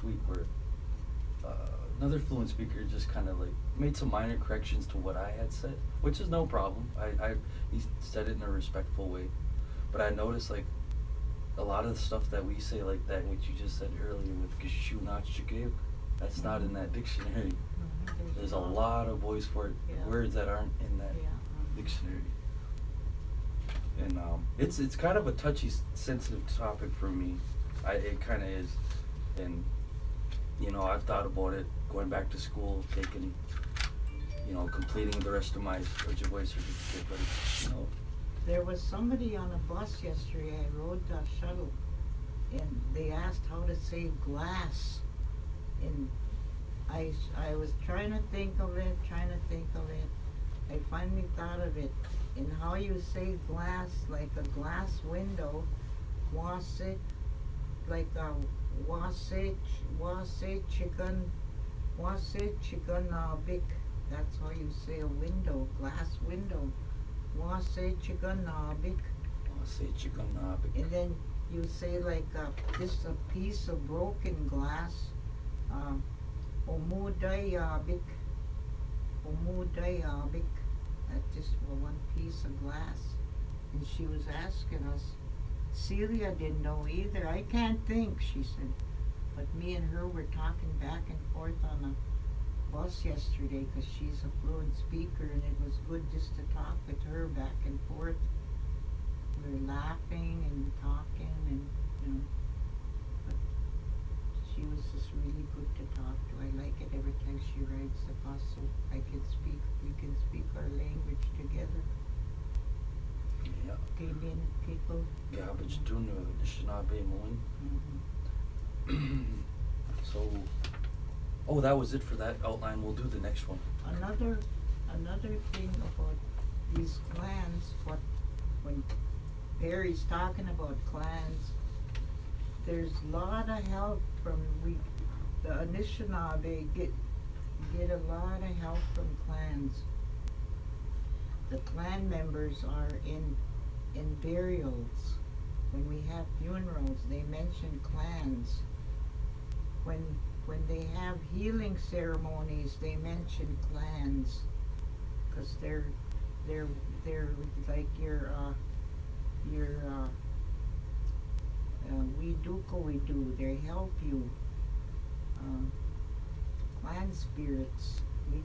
last week where another fluent speaker just kind of like made some minor corrections to what I had said, which is no problem. He said it in a respectful way, but I noticed like a lot of the stuff that we say like that, what you just said earlier with Gishunachigib, that's not in that dictionary. There's a lot of voice for it, words that aren't in that dictionary. And it's kind of a touchy, sensitive topic for me. It kind of is, and you know, I've thought about it going back to school, taking, you know, completing the rest of my Ojibwe certificate, but it's, you know. There was somebody on a bus yesterday, I rode the shuttle, and they asked how to say glass, and I was trying to think of it, I finally thought of it, and how you say glass, like a glass window, wasit, like a wasit chicken big. That's how you say a window, glass window. Wasit chicken big. Wasit chicken big. And then you say like just a piece of broken glass. Omudayabik. Omudayabik. That's just one piece of glass. And she was asking us. Celia didn't know either. I can't think, she said. But me and her were talking back and forth on a bus yesterday because she's a fluent speaker, and it was good just to talk with her back and forth. We were laughing and talking, and you know. But she was just really good to talk to. I like it every time she rides the bus, so we can speak our language together. Yeah. People. Yeah, but you do know Anishinaabe Moin. So, oh, that was it for that outline. We'll do the next one. Another thing about these clans, when Perry's talking about clans, there's a lot of help from the Anishinaabe get a lot of help from clans. The clan members are in burials. When we have funerals, they mention clans. When they have healing ceremonies, they mention clans, because they're like your we do. They help you. Clan spirits. We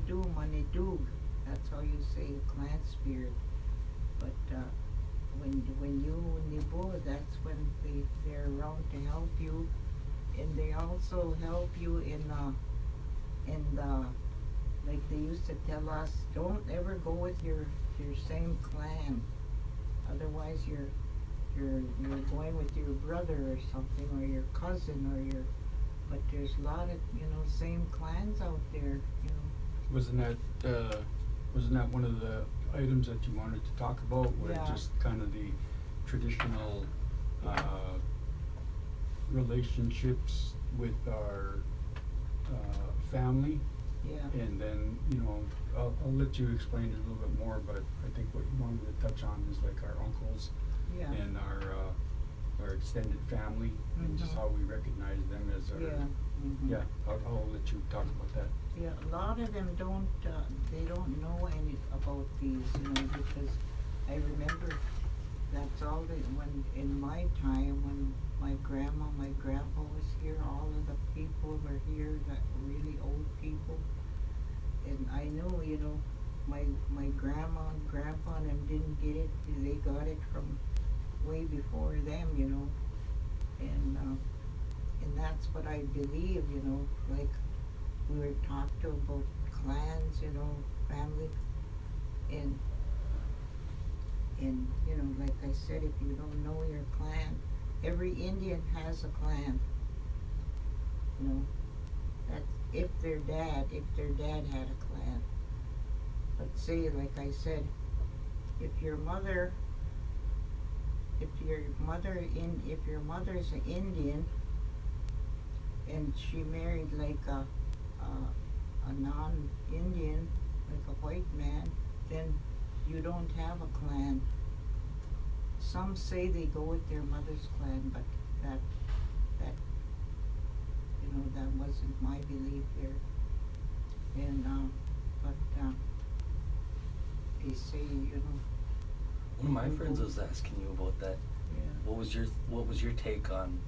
do money do. That's how you say clan spirit. But when you nibo, that's when they're around to help you, and they also help you in like they used to tell us, don't ever go with your same clan, otherwise you're going with your brother or something, or your cousin, but there's a lot of same clans out there. Wasn't that one of the items that you wanted to talk about, where just kind of the traditional relationships with our family? Yeah. And then, I'll let you explain it a little bit more, but I think what you wanted to touch on is like our uncles and our extended family, and just how we recognize them as our I'll let you talk about that. Yeah, a lot of them don't know any about these, because I remember that's all when in my time, when my grandma, my grandpa was here, all of the people were here, that really old people. And I know, my grandma and grandpa and them didn't get it, they got it from way before them, and that's what I believe, like we were talked to about clans, family, and like I said, if you don't know your clan, every Indian has a clan, that's if their dad had a clan. But say, like I said, if your mother's an Indian and she married like a non-Indian, like a white man, then you don't have a clan. Some say they go with their mother's clan, but wasn't my belief there. And but they say, you know. One of my friends was asking you about that. Yeah. What was your take on?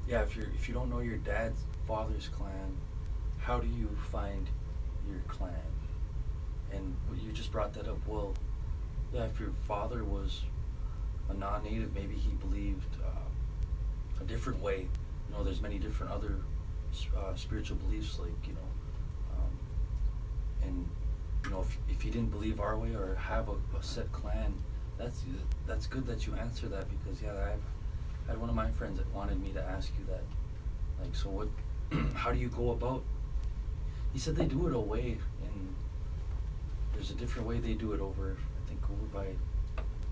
Yeah, if you don't know your father's clan, how do you find your clan? And you just brought that up. Well, yeah, if your father was a non-native, maybe he believed a different way. You know, there's many different other spiritual beliefs, like, you know, and you know, if he didn't believe our way or have a set clan, that's good that you answer that, because yeah, I had one of my friends that wanted me to ask you that, like, so what, how do you go about? He said they do it away, and there's a different way they do it over, I think over by,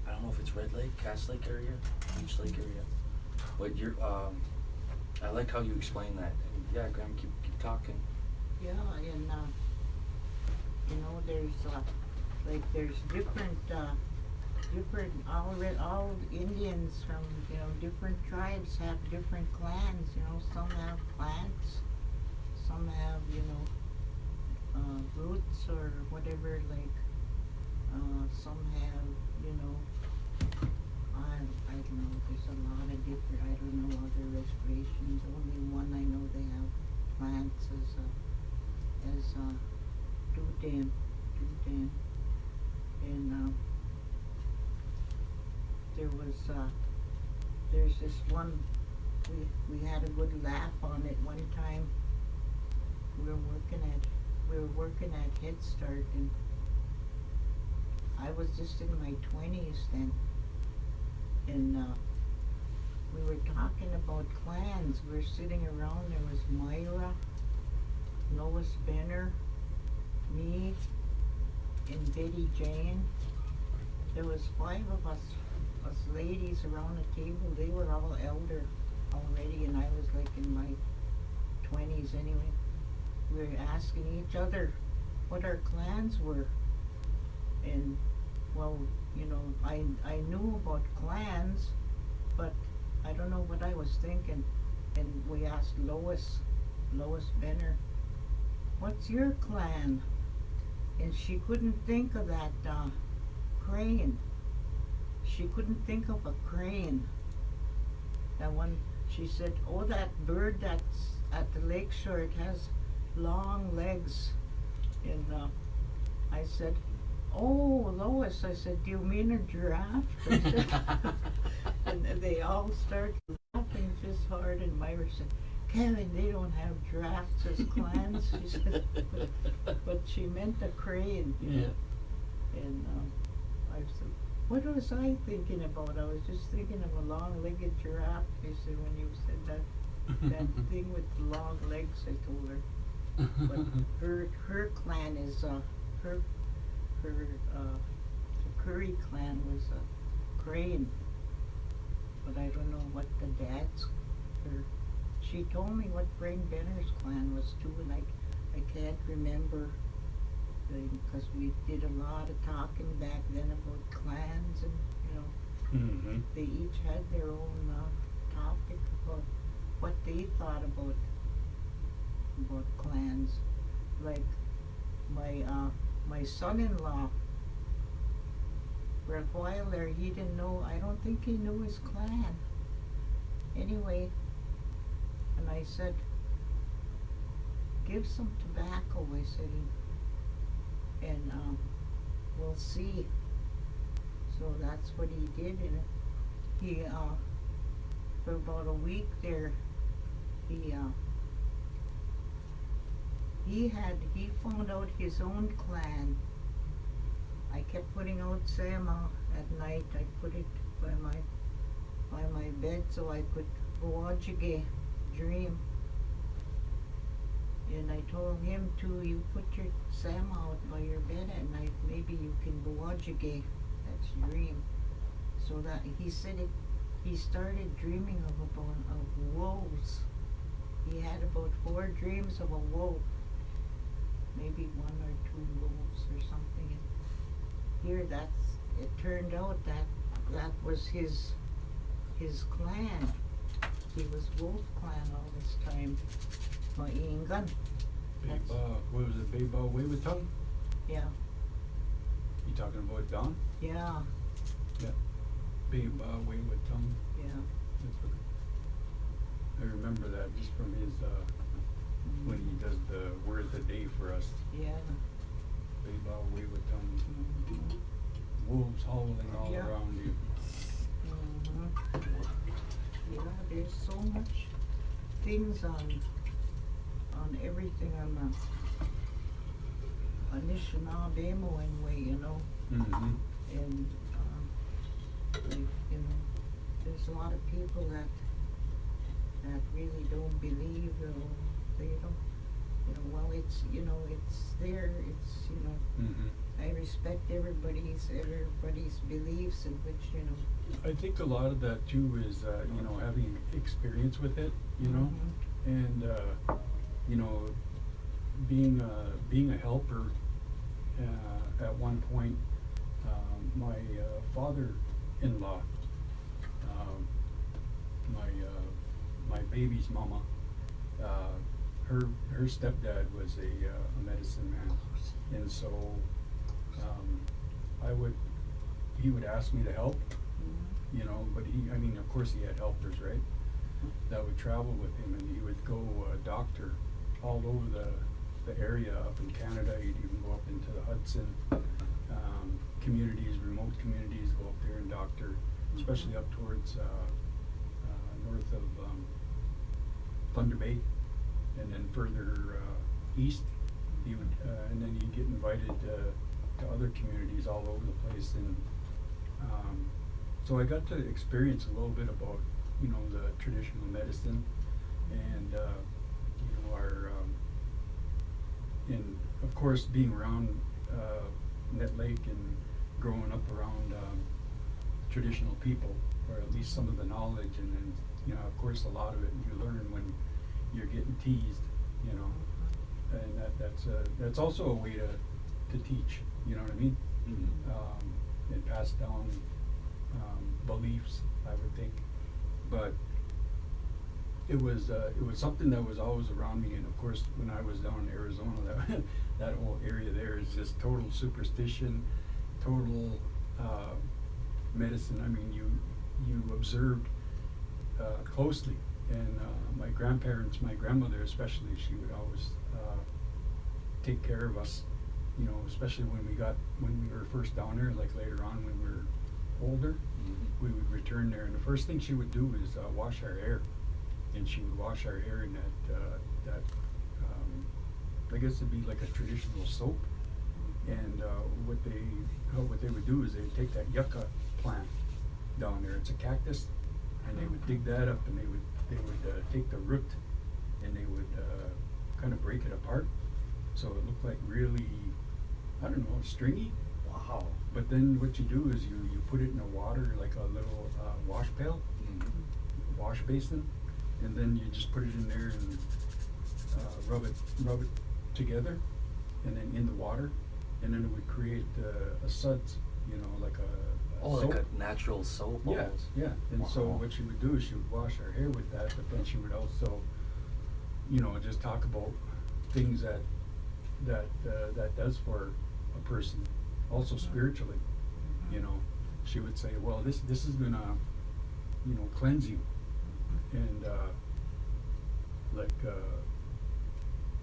I don't know if it's Red Lake, Cass Lake area, Beach Lake area, but you're, I like how you explain that, and yeah, Graham, keep talking. Yeah, and you know, there's like there's different all Indians from, you know, different tribes have different clans. You know, some have clans, some have, you know, roots or whatever. Like some have, you know, I don't know. There's a lot of different. I don't know other reservations. Only one I know they have plants as Dudan, and there's this one, we had a good laugh on it one time. We were working at Head Start, and I was just in my 20s then, and we were talking about clans. We were sitting around. There was Myra, Lois Benner, me, and Betty Jane. There was 5 of us ladies around the table. They were all elder already, and I was like in my 20s anyway. We were asking each other what our clans were, and well, you know, I knew about clans, but I don't know what I was thinking. And we asked Lois Benner, "What's your clan?" And she couldn't think of that crane. She couldn't think of a crane. That one, she said, "Oh, that bird that's at the lakeshore, it has long legs." And I said, "Oh, Lois," I said, "do you mean a giraffe?" And they all started laughing just hard, and Myra said, "Kevin, they don't have giraffes as clans." She said, but she meant a crane. Yeah. And I said, "What was I thinking about?" I was just thinking of a long-legged giraffe. She said, when you said that thing with the long legs, I told her. But her clan is her the Curry clan was a crane. But I don't know what the dad's. She told me what Brain Benner's clan was too, and I can't remember, because we did a lot of talking back then about clans, and you know, they each had their own topic about what they thought about clans. Like my son-in-law, for a while there, he didn't know. I don't think he knew his clan. Anyway. And I said, "Give some tobacco," I said, and we'll see. So that's what he did, and he for about a week there, he found out his own clan. I kept putting out Sama at night. I put it by my bed so I could Wajige dream. And I told him too, you put your Sam out by your bed at night, maybe you can Wajige, that's dream. So that he said he started dreaming of wolves. He had about 4 dreams of a wolf, maybe 1 or 2 wolves or something. And here it turned out that was his clan. He was Wolf Clan all this time. Maingan. That's- What was it, Beba Way with Tongue? Yeah, You talking about Don? yeah, Yeah. Beba Way with Tongue. yeah. That's what, I remember that just from his, when he does the word of the day for us. Yeah. Beba Way with Tongue. Mhm. Wolves howling all Yeah. around you. Mhm. Yeah, there's so much things on everything on the Anishinaabe way, you know, Mm-hmm. and like, you know, there's a lot of people that really don't believe, or they don't, you know, well, it's, you know, it's there, it's, you know, Mm-hmm. I respect everybody's beliefs, in which, you know. I think a lot of that too is, you know, having experience with it, you know, Mhm. and, you know, being a helper, at one point, my, father-in-law, my baby's mama, her stepdad was a medicine man, and so, he would ask me to help, Mhm. you know, but I mean, of course he had helpers, right? That would travel with him, and he would go, doctor all over the area up in Canada. He'd even go up into the Hudson, communities, remote communities, go up there and doctor, especially up towards, north of, Thunder Bay, and then further, east. He would, and then he'd get invited, to other communities all over the place, and, so I got to experience a little bit about, you know, the traditional medicine, and, you know, our, and of course being around, Nett Lake and growing up around, traditional people, or at least some of the knowledge, and then, you know, of course, a lot of it you learn when you're getting teased, you know, and that's also a way to teach, you know what I mean? Mm-hmm. And pass down, beliefs, I would think, but it was something that was always around me, and of course, when I was down in Arizona, that that whole area there is just total superstition, total, medicine. I mean, you observed, closely, and, my grandparents, my grandmother especially, she would always, take care of us, you know, especially when we were first down there, like later on when we were older. Mm-hmm. We would return there, and the first thing she would do is, wash our hair, and she would wash our hair in that, I guess it'd be like a traditional soap, and, what they would do is they'd take that yucca plant down there, it's a cactus, and they would dig that up, and they would take the root, and they would, kind of break it apart, so it looked like really, I don't know, stringy. Wow. But then what you do is you put it in a water, like a little, wash pail, Mm-hmm. wash basin, and then you just put it in there and, rub it together, and then in the water, and then it would create, a suds, you know, like a Oh, soap. like a natural soap Yeah, almost. yeah, and so Wow. what she would do is she would wash her hair with that, but then she would also, you know, just talk about things that does for a person, also spiritually, you know. She would say, well, this is gonna, you know, cleanse you, and, like,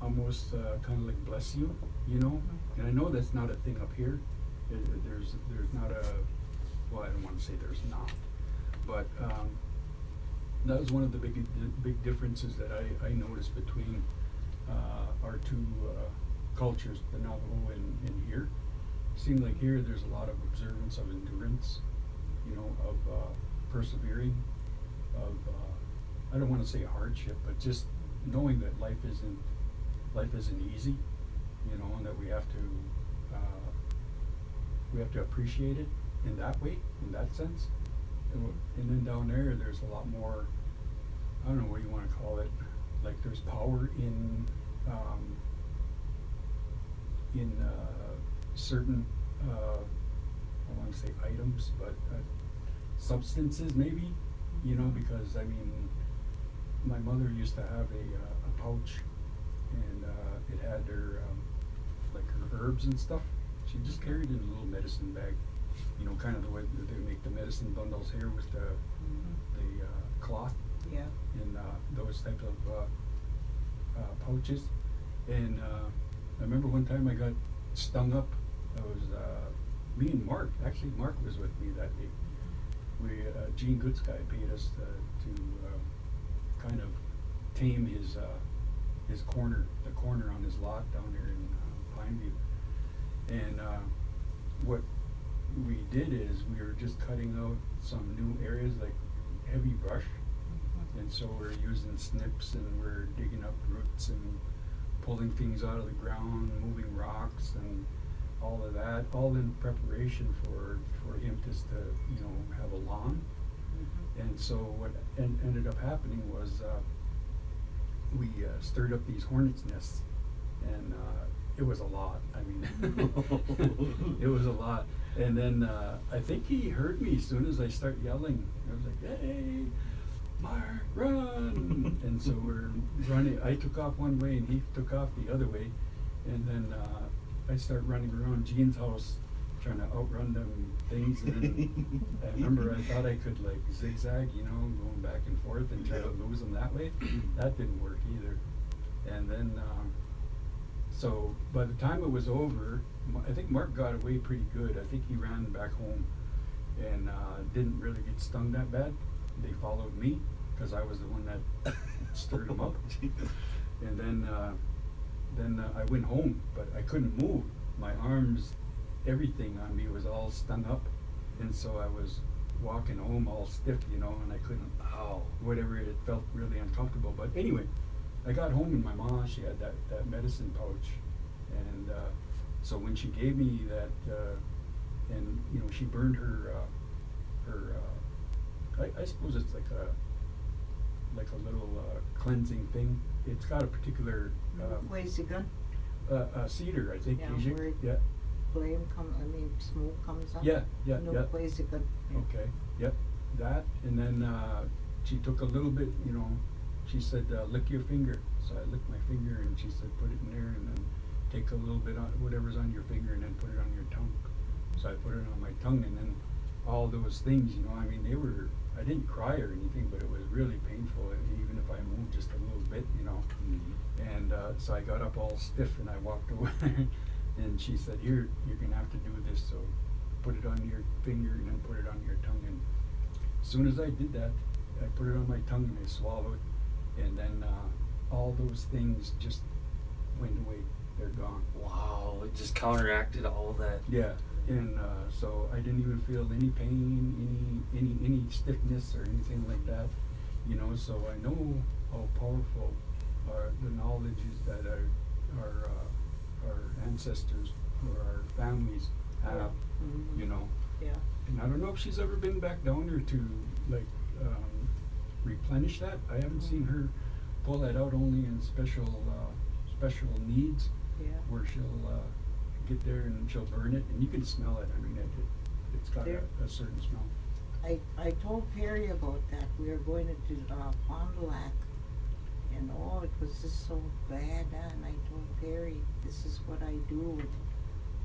almost, kinda like bless you, you know. And I know that's not a thing up here. There's not a, well, I don't wanna say there's not, but, that was one of the big differences that I noticed between, our two, cultures, the Navajo and here. Seemed like here there's a lot of observance of endurance, you know, of, persevering, of, I don't wanna say hardship, but just knowing that life isn't easy, you know, and that we have to appreciate it in that way, in that sense. And then down there's a lot more, I don't know what you wanna call it, like there's power in certain, I wanna say items, but, substances maybe, you know, because I mean, my mother used to have a pouch and it had her like her herbs and stuff. She just carried it in a little medicine bag, you know, kind of the way that they make the medicine bundles here with the cloth Yeah. in those types of pouches. And I remember one time I got stung up. I was me and Mark. Actually, Mark was with me that day. We Gene Goodsky paid us to kind of tame his corner, the corner on his lot down there in Pineview. And what we did is we were just cutting out some new areas like heavy brush, and so we're using snips and we're digging up roots and pulling things out of the ground, moving rocks and all of that, all in preparation for him just to, you know, have a lawn. And so what ended up happening was we stirred up these hornets' nests, and it was a lot. I mean, it was a lot. And then I think he heard me as soon as I start yelling. I was like, "Hey, Mark, run!" And so we're running. I took off one way, and he took off the other way. And then I start running around Gene's house, trying to outrun them things. And I remember I thought I could like zigzag, you know, going back and forth and try to lose them that way. That didn't work either. And then, so by the time it was over, I think Mark got away pretty good. I think he ran back home and didn't really get stung that bad. They followed me because I was the one that stirred them up. And then I went home, but I couldn't move. My arms, everything on me was all stung up, and so I was walking home all stiff, you know, and I couldn't. Ow. Whatever, it felt really uncomfortable. But anyway, I got home and my mom, she had that medicine pouch, and so when she gave me that, and you know, she burned her I suppose it's like a little cleansing thing. It's got a particular Where's it gun? cedar, I think. Yeah, Asia. where Yeah. Smoke comes up. Yeah, yeah, No yeah. place it could. Okay. Yep. That, and then she took a little bit. You know, she said, "Lick your finger." So I licked my finger, and she said, "Put it in there, and then take a little bit on whatever's on your finger, and then put it on your tongue." So I put it on my tongue, and then all those things. You know, I mean, they were. I didn't cry or anything, but it was really painful, even if I moved just a little bit, you know. And so I got up all stiff and I walked away. And she said, "Here, you're gonna have to do this. So put it on your finger and then put it on your tongue." And as soon as I did that, I put it on my tongue and I swallowed. And then all those things just went away. They're gone. Wow, it just counteracted all that. Yeah. And so I didn't even feel any pain, any stiffness or anything like that, you know. So I know how powerful the knowledge is that our ancestors or our families have, you know. Yeah. And I don't know if she's ever been back down there to like replenish that. I haven't seen her pull that out, only in special needs, Yeah. where she'll get there and she'll burn it, and you can smell it. I mean, it's got a certain smell. I told Perry about that. We were going to do Fond du Lac, and it was just so bad. And I told Perry, this is what I do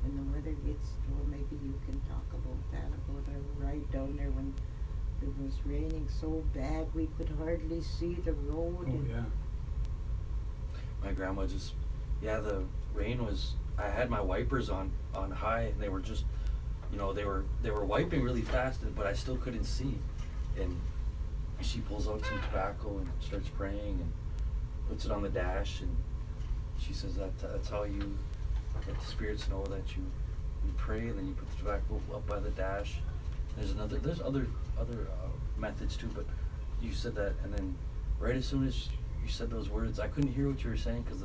when the weather gets, or maybe you can talk about that, about our ride down there when it was raining so bad we could hardly see the road. Oh yeah. My grandma just, the rain was, I had my wipers on high, and they were just, you know, they were wiping really fast, but I still couldn't see. And she pulls out some tobacco and starts praying and puts it on the dash, and she says that's how you let the spirits know that you pray, and then you put the tobacco up by the dash. There's other methods too, but you said that, and then right as soon as you said those words, I couldn't hear what you were saying because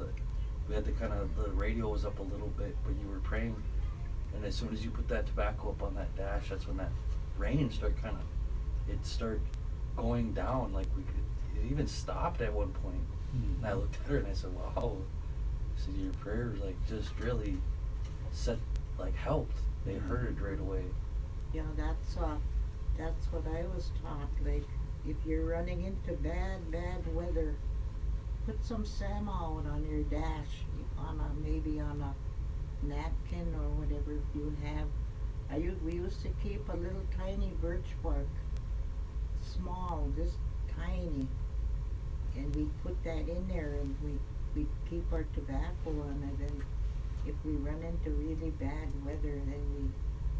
we had the radio was up a little bit, but you were praying, and as soon as you put that tobacco up on that dash, that's when that rain started going down. Like it even stopped at one point. And I looked at her and I said, "Wow," I said, "Your prayers like just really helped. They heard right away." Yeah, that's what I was taught. Like, if you're running into bad weather, put some salmon out on your dash, maybe on a napkin or whatever you have. We used to keep a little tiny birch bark, small, just tiny, and we put that in there, and we keep our tobacco on it, and if we run into really bad weather, then we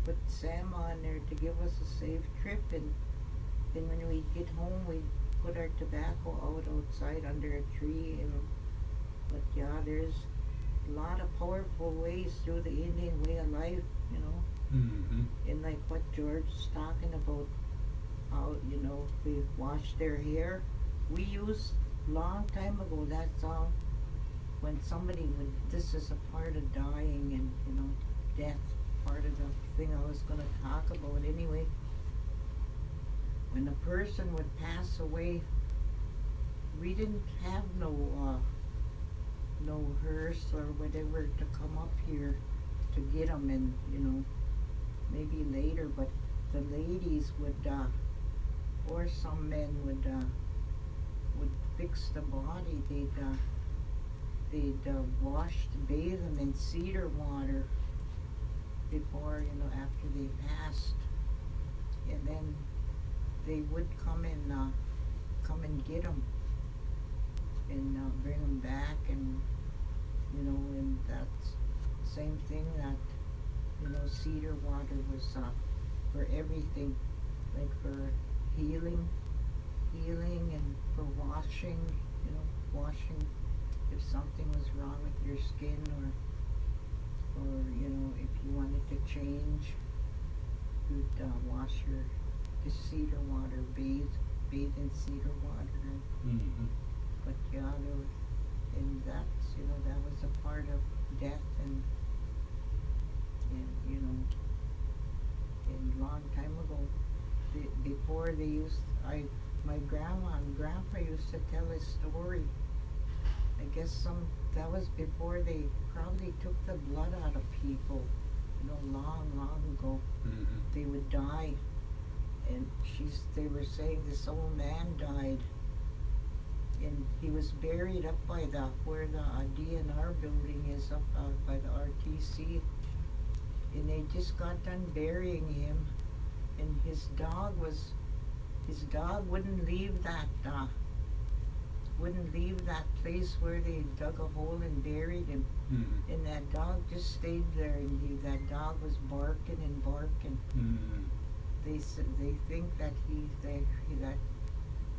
put salmon on there to give us a safe trip, and then when we get home, we put our tobacco outside under a tree, but yeah, there's a lot of powerful ways through the Indian way of life, you know. Mm-hmm. And like what George's talking about, how, you know, they wash their hair. We used long time ago, that's all, when somebody would, this is a part of dying and, you know, death, part of the thing I was going to talk about anyway. When a person would pass away, we didn't have no hearse or whatever to come up here to get them, and, you know, maybe later, but the ladies would, or some men would fix the body. They'd wash, bathe them in cedar water before, you know, after they passed, and then they would come and get them and bring them back, and, you know, and that's the same thing that, you know, cedar water was for everything, like for healing and for washing, you know, washing if something was wrong with your skin, or you know, if you wanted to change, you'd wash the cedar water, bathe in cedar water. Mm-hmm. But yeah, and that's, you know, that was a part of death, and you know, and long time ago, before they used, my grandma and grandpa used to tell a story. I guess that was before they probably took the blood out of people, you know, long ago. Mm-hmm. They would die, and they were saying this old man died, and he was buried up by where the DNR building is, up by the RTC, and they just got done burying him, and his dog wouldn't leave that place where they dug a hole and buried him. Mm-hmm. And that dog just stayed there, and that dog was barking and barking. Mm-hmm. They think that that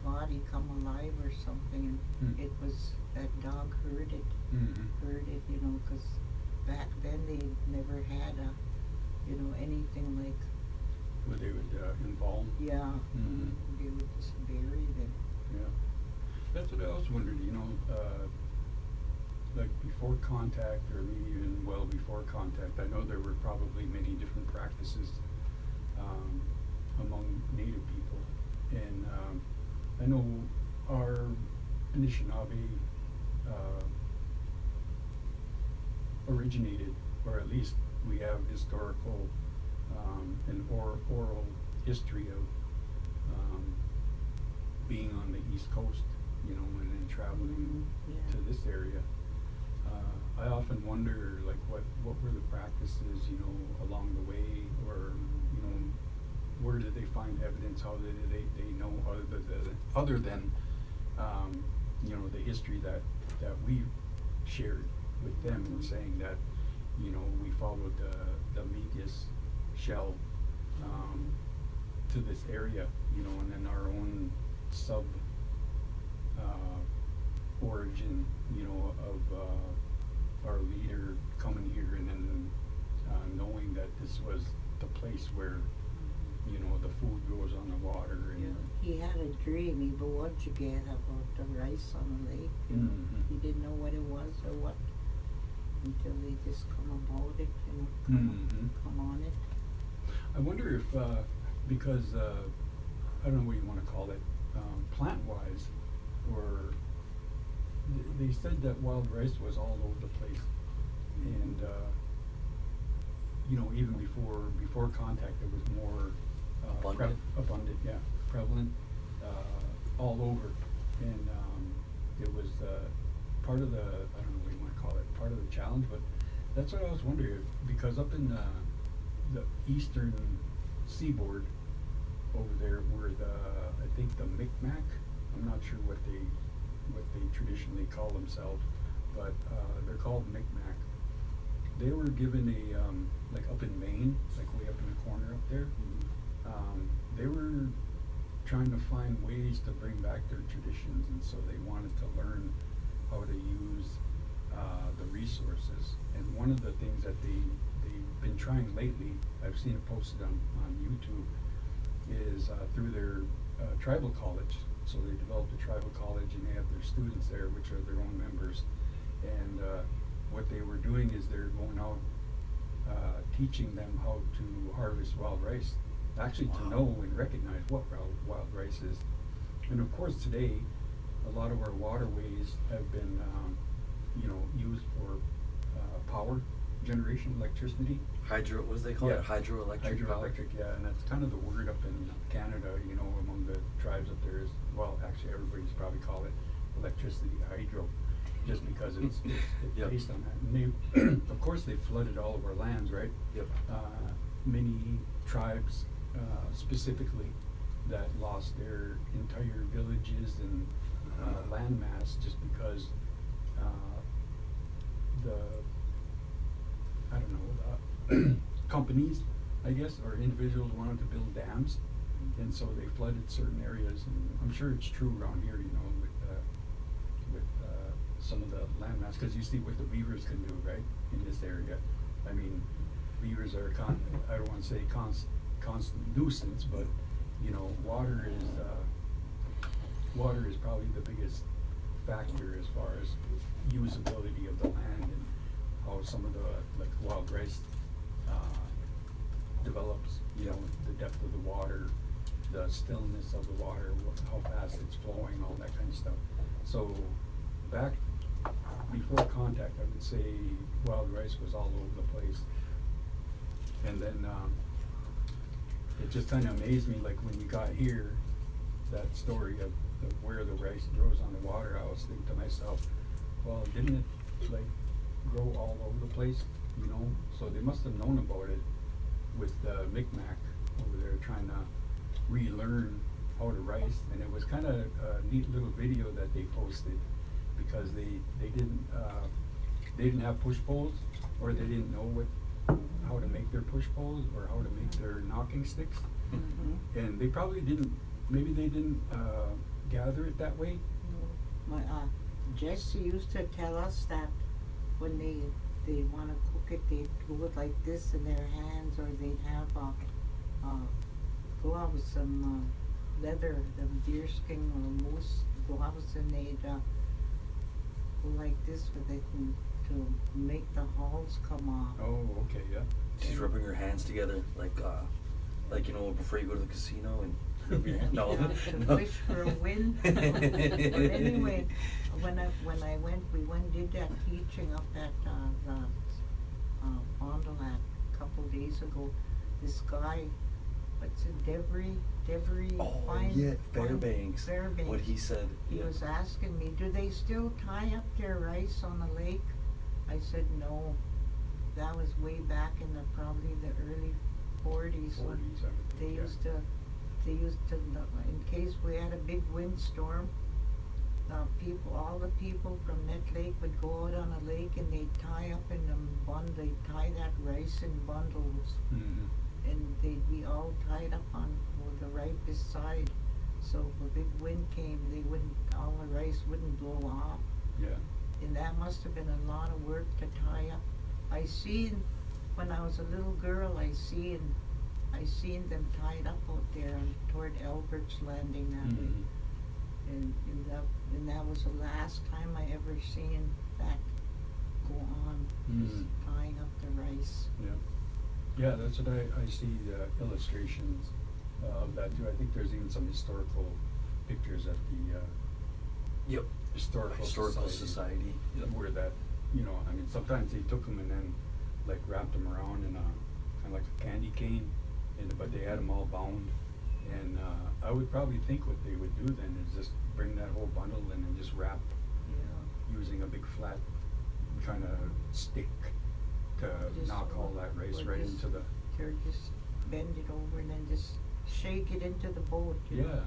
body come alive or something, and Mm. it was that dog heard it, you know, because back then they never had you know, anything like, Where they would embalm. yeah, Mm-hmm. they would just bury them. Yeah. That's what I was wondering, you know, like before contact, or maybe even well before contact, I know there were probably many different practices among Native people, and I know our Anishinaabe originated, or at least we have historical and oral history of being on the East Coast, you know, and then traveling Yeah. to this area. I often wonder, like, what were the practices, you know, along the way, or, you know, where did they find evidence? How did they know other than you know, the history that we shared with them, and saying that, you know, we followed the Metis shell to this area, you know, and then our own sub origin, you know, of our leader coming here, and then knowing that this was the place where, you know, the food grows on the water. And Yeah. He had a dream, he about the rice on the lake, and he didn't know what it was or what, until they just come about it, you know, come on it. I wonder if, because, I don't know what you want to call it, plant-wise, or they said that wild rice was all over the place, and you know, even before contact, it was more Abundant. abundant, yeah, prevalent all over, and it was part of the, I don't know what you wanna call it, part of the challenge, but that's what I was wondering, because up in the eastern seaboard over there were I think the Micmac, I'm not sure what they traditionally call themselves, but they're called Micmac. They were given like up in Maine, like way up in the corner up there, they were trying to find ways to bring back their traditions, and so they wanted to learn how to use the resources. And one of the things that they've been trying lately, I've seen it posted on YouTube, is through their tribal college. So they developed a tribal college, and they have their students there, which are their own members. And what they were doing is they're going out teaching them how to harvest wild rice, actually to know and recognize what wild rice is. And of course today, a lot of our waterways have been used for power generation, electricity. Hydro, what do they call it? Hydroelectric power? Hydroelectric, yeah, and that's kind of the word up in Canada, among the tribes up there is, well, actually everybody's probably call it electricity, hydro, just because it's Yep. based on that. And they, of course, they flooded all of our lands, right? Yep. Many tribes, specifically, that lost their entire villages and landmass just because companies, I guess, or individuals wanted to build dams, and so they flooded certain areas. And I'm sure it's true around here, with some of the landmass, because you see what the beavers can do, right, in this area. I mean, beavers are I don't want to say constant nuisance, but water is probably the biggest factor as far as usability of the land, and how some of the wild rice develops. The depth of the water, the stillness of the water, how fast it's flowing, all that kind of stuff. So back before contact, I would say wild rice was all over the place. And then it just kind of amazed me, like when we got here, that story of where the rice grows on the water. I was thinking to myself, well, didn't it grow all over the place? So they must have known about it with the Micmac over there trying to relearn how to rice. And it was kind of a neat little video that they posted, because they didn't have push poles, or they didn't know how to make their push poles or how to make their knocking sticks. Mm-hmm. And they probably maybe they didn't gather it that way. My Jesse used to tell us that when they want to cook it, they do it like this in their hands, or they'd have go out with some leather, the deer skin or moose gloves, and they'd go like this, so they can to make the hulls come off. Oh, okay, yeah. She's rubbing her hands together, like before you go to the casino and rub your hand. No, To no. wish for a win. But anyway, when I went, we went and did that teaching up at the Fond du Lac a couple days ago. This guy, what's it, Devery Oh, Fine? yeah, Fairbanks. Fairbanks. What he said. He Yeah. was asking me, do they still tie up their rice on the lake? I said no. That was way back in probably the early 40s. 40s, I would They think, yeah. used to, in case we had a big windstorm, all the people from that lake would go out on a lake, and they'd tie up in them they'd tie that rice in bundles, Mm-hmm. and they'd be all tied up on the ripest side. So if a big wind came, all the rice wouldn't blow off. Yeah. And that must have been a lot of work to tie up. I seen, when I was a little girl, I seen them tied up out there toward Albert's Landing that way. Mm-hmm. And that was the last time I ever seen that go on, just tying up the rice. Yeah. Yeah, that's what I see illustrations of that too. I think there's even some historical pictures at the Yep. historical Society. Yep. where that, I mean, sometimes they took them and then wrapped them around in kind of like a candy cane, but they had them all bound. And I would probably think what they would do then is just bring that whole bundle in and just wrap using a big flat kind of stick to Just knock all that rice or right just- into the. Or just bend it over and then just shake it into the boat, you know?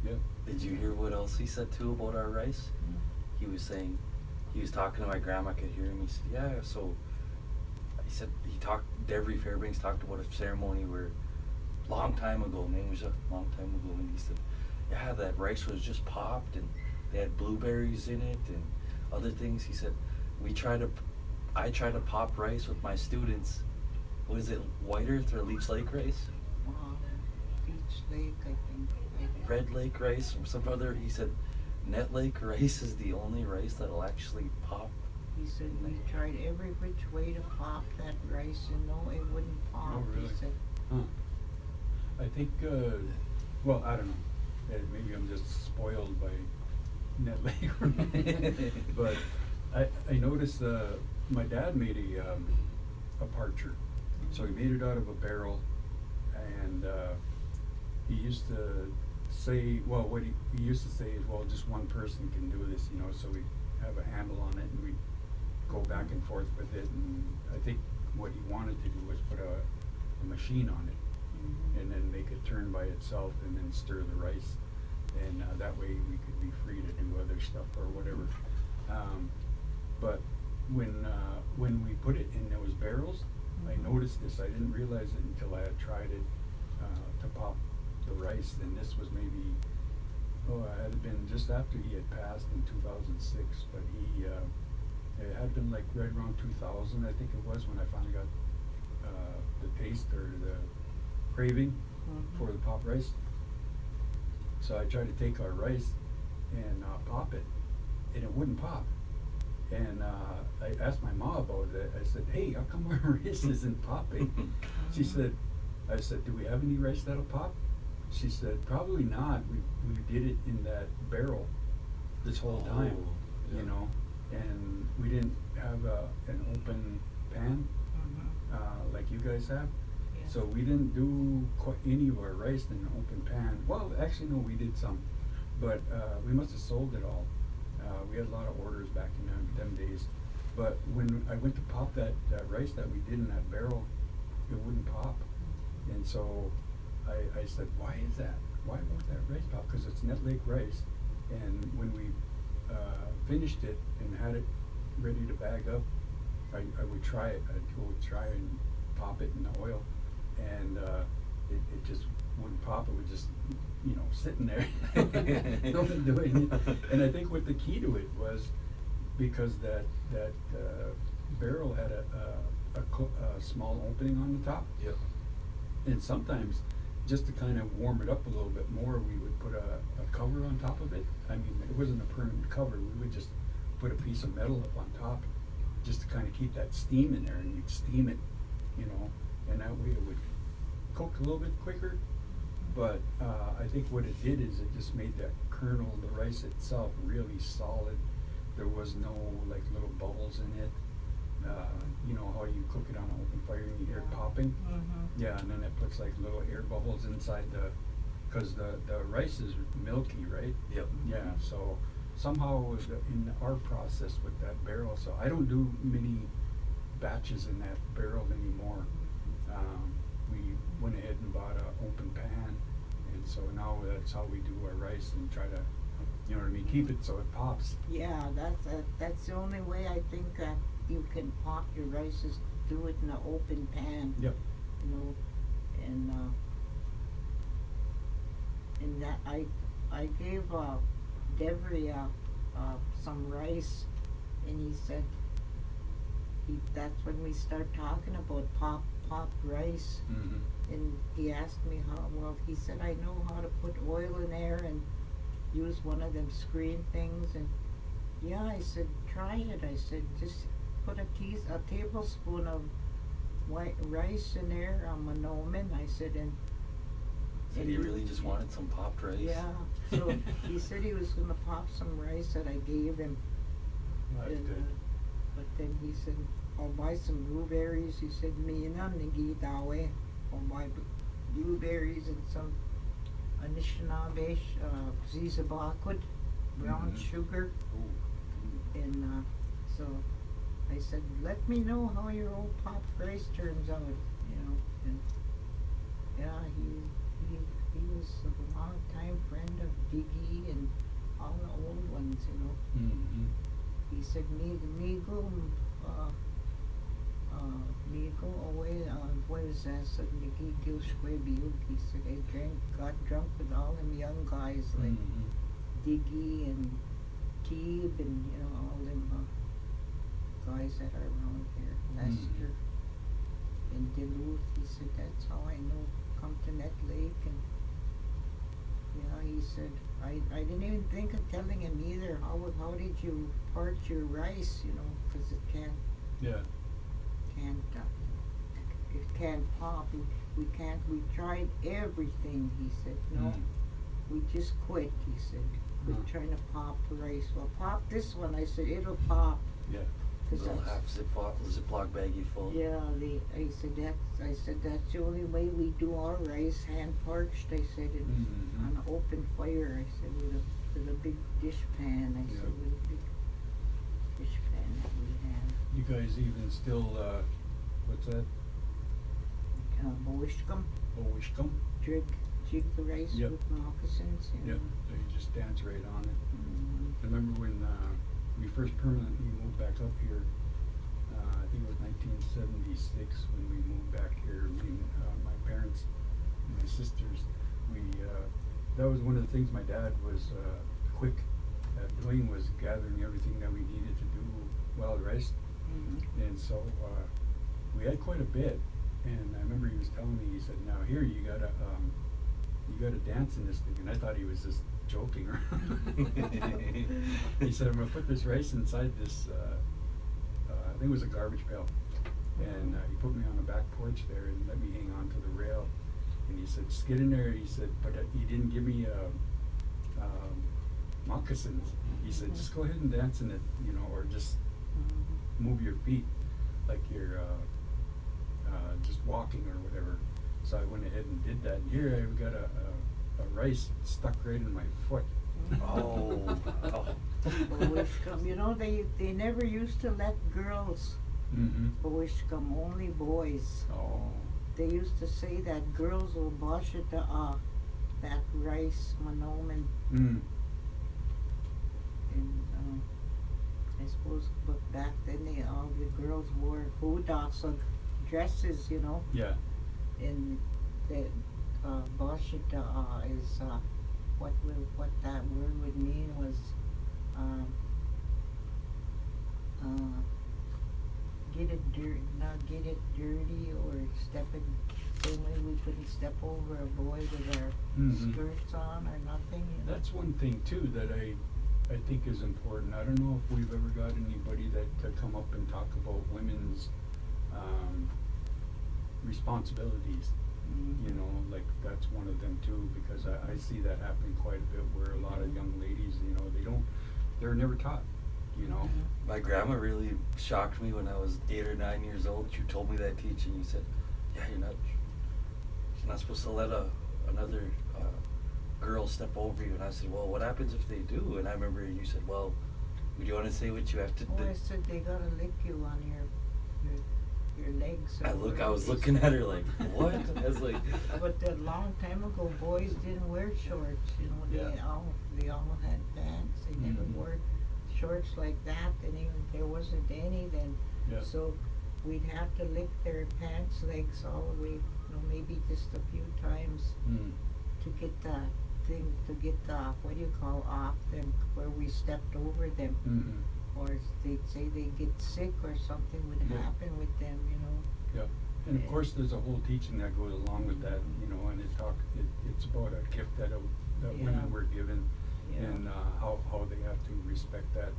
Yeah. Did you hear what else he said too about our rice? Mm. He was saying, he was talking to my grandma, I could hear him. He said, yeah, so he said he talked, Devery Fairbanks talked about a ceremony where long time ago, man, it was a long time ago, and he said, yeah, that rice was just popped and they had blueberries in it and other things. He said, I try to pop rice with my students. What is it, White Earth or Leech Lake rice? Beach Lake, I think. Red Lake rice or some other. He said, Net Lake rice is the only rice that'll actually pop. He said we tried every which way to pop that rice and no, it wouldn't pop. Oh, really? He said, Huh. I think, well, I don't know. Maybe I'm just spoiled by Net Lake. But I noticed my dad made a parcher. So he made it out of a barrel, and he used to say, well, what he used to say is, well, just one person can do this, you know, so we have a handle on it and we go back and forth with it. And I think what he wanted to do was put a machine on it, and then make it turn by itself and then stir the rice. And that way we could be free to do other stuff or whatever. But when we put it in those barrels, I noticed this. I didn't realize it until I had tried it to pop the rice. And this was maybe, it had been just after he had passed in 2006. But it had been like right around 2000, I think it was, when I finally got the taste or the craving for the pop rice. So I tried to take our rice and pop it, and it wouldn't pop. And I asked my mom about it. I said, hey, how come our rice isn't popping? She said, I said, do we have any rice that'll pop? She said, probably not. We did it in that barrel this whole time, yeah. you know, and we didn't have an open pan like you guys have. Yeah. So we didn't do quite any of our rice in an open pan. Well, actually, no, we did some, but we must have sold it all. We had a lot of orders back in them days. But when I went to pop that rice that we did in that barrel, it wouldn't pop. And so I said, why is that? Why won't that rice pop? Because it's Net Lake rice. And when we finished it and had it ready to bag up, I would try it. I'd go try and pop it in the oil, and it just wouldn't pop. It would just, you know, sitting there, nothing doing it. And I think what the key to it was because that barrel had a small opening on the top. Yep. And sometimes, just to kind of warm it up a little bit more, we would put a cover on top of it. I mean, it wasn't a permanent cover. We would just put a piece of metal up on top, just to kind of keep that steam in there, and you'd steam it, you know, and that way it would cook a little bit quicker. But I think what it did is it just made that kernel, the rice itself, really solid. There was no like little bubbles in it. You know how you cook it on an open fire and you hear it popping? Yeah, and then it puts like little air bubbles inside because the rice is milky, right? Yep. Yeah, so somehow in our process with that barrel, so I don't do many batches in that barrel anymore. We went ahead and bought an open pan, and so now that's how we do our rice and try to, you know what I mean, keep it so it pops. Yeah, that's the only way I think you can pop your rice is do it in an open pan. Yep. You know, and that I gave Devery some rice, and he said that's when we start talking about pop rice. And he asked me how. Well, he said I know how to put oil in there and use one of them screen things. And yeah, I said try it. I said just put a tablespoon of white rice in there, monomen. I said and Said he really just wanted some popped rice. yeah. So he said he was gonna pop some rice that I gave him. That's And, good. but then he said, I'll buy some blueberries. He said, Mina nigi dawe. I'll buy blueberries and some Anishinaabe zizabakud, brown Mhm. sugar. Ooh. And so I said, let me know how your old pop Grace turns out, you know. And yeah, he was a long time friend of Diggy and all the old ones, you know. Mm-hmm. He said, me go away, what is that, so Diggy Gil Schwebiuk. He said, got drunk with all them young guys like Mm-hmm. Diggy and Keeb and, you know, all them guys that are around here, Lester and Duluth. He said, that's how I know, come to Net Lake. And yeah, he said, I didn't even think of telling him either, how did you part your rice, you know, 'cause it can't pop. We tried everything, he said, no, we just quit, he said. We're trying to pop the rice. Well, pop this one. I said, it'll pop. Yeah. Little half Ziploc baggie full. Yeah, I said that's the only way we do our rice, hand parched. I said it on an open fire. I said with a big dish pan. I said with a big dish pan that we had. You guys even still, what's that? Bowishkum. Bowishkum? Jig the rice with moccasins. You know. Yep, so you just dance right on it. Mm-hmm. I remember when we first permanently moved back up here, I think it was 1976 when we moved back here, me and my parents and my sisters. That was one of the things my dad was quick at doing, was gathering everything that we needed to do wild rice. Mm-hmm. And so we had quite a bit. And I remember he was telling me, he said, now here you gotta dance in this thing. And I thought he was just joking around. He said, I'm gonna put this rice inside this, I think it was a garbage pail. And he put me on the back porch there and let me hang on to the rail. And he said, just get in there. He said, but he didn't give me moccasins. He said, just go ahead and dance in it, you know, or just move your feet like you're just walking or whatever. So I went ahead and did that. And here I've got a rice stuck right in my foot. Oh. You know, they never used to let girls Bowishkum, only boys. Oh. They used to say that girls will bosh it that rice manomen. And I suppose, but back then all the girls wore hudaks, dresses, you know. Yeah. And the boshita is what that word would mean was not get it dirty or step it. Same way we couldn't step over a boy with our skirts on or nothing. You know? That's one thing too that I think is important. I don't know if we've ever got anybody that to come up and talk about women's responsibilities. You know, like that's one of them too, because I see that happening quite a bit where a lot of young ladies, you know, they're never taught, you know. My grandma really shocked me when I was 8 or 9 years old. She told me that teaching. You said, yeah, you're not supposed to let another girl step over you. And I said, well, what happens if they do? And I remember you said, well, would you want to say what you have to do? I said they gotta lick you on your legs. I was looking at her like, what? I was like, but a long time ago, boys didn't wear shorts. You know, they all had pants. They never wore shorts like that. And even there wasn't any then. Yeah. So we'd have to lick their pants legs all the way. You know, maybe just a few times to get the thing, to get the off them where we stepped over them. Or they'd say they get sick or something would happen with them, you know. Yeah, and of course there's a whole teaching that goes along with that, you know, and it's about a gift that women were given, and how they have to respect that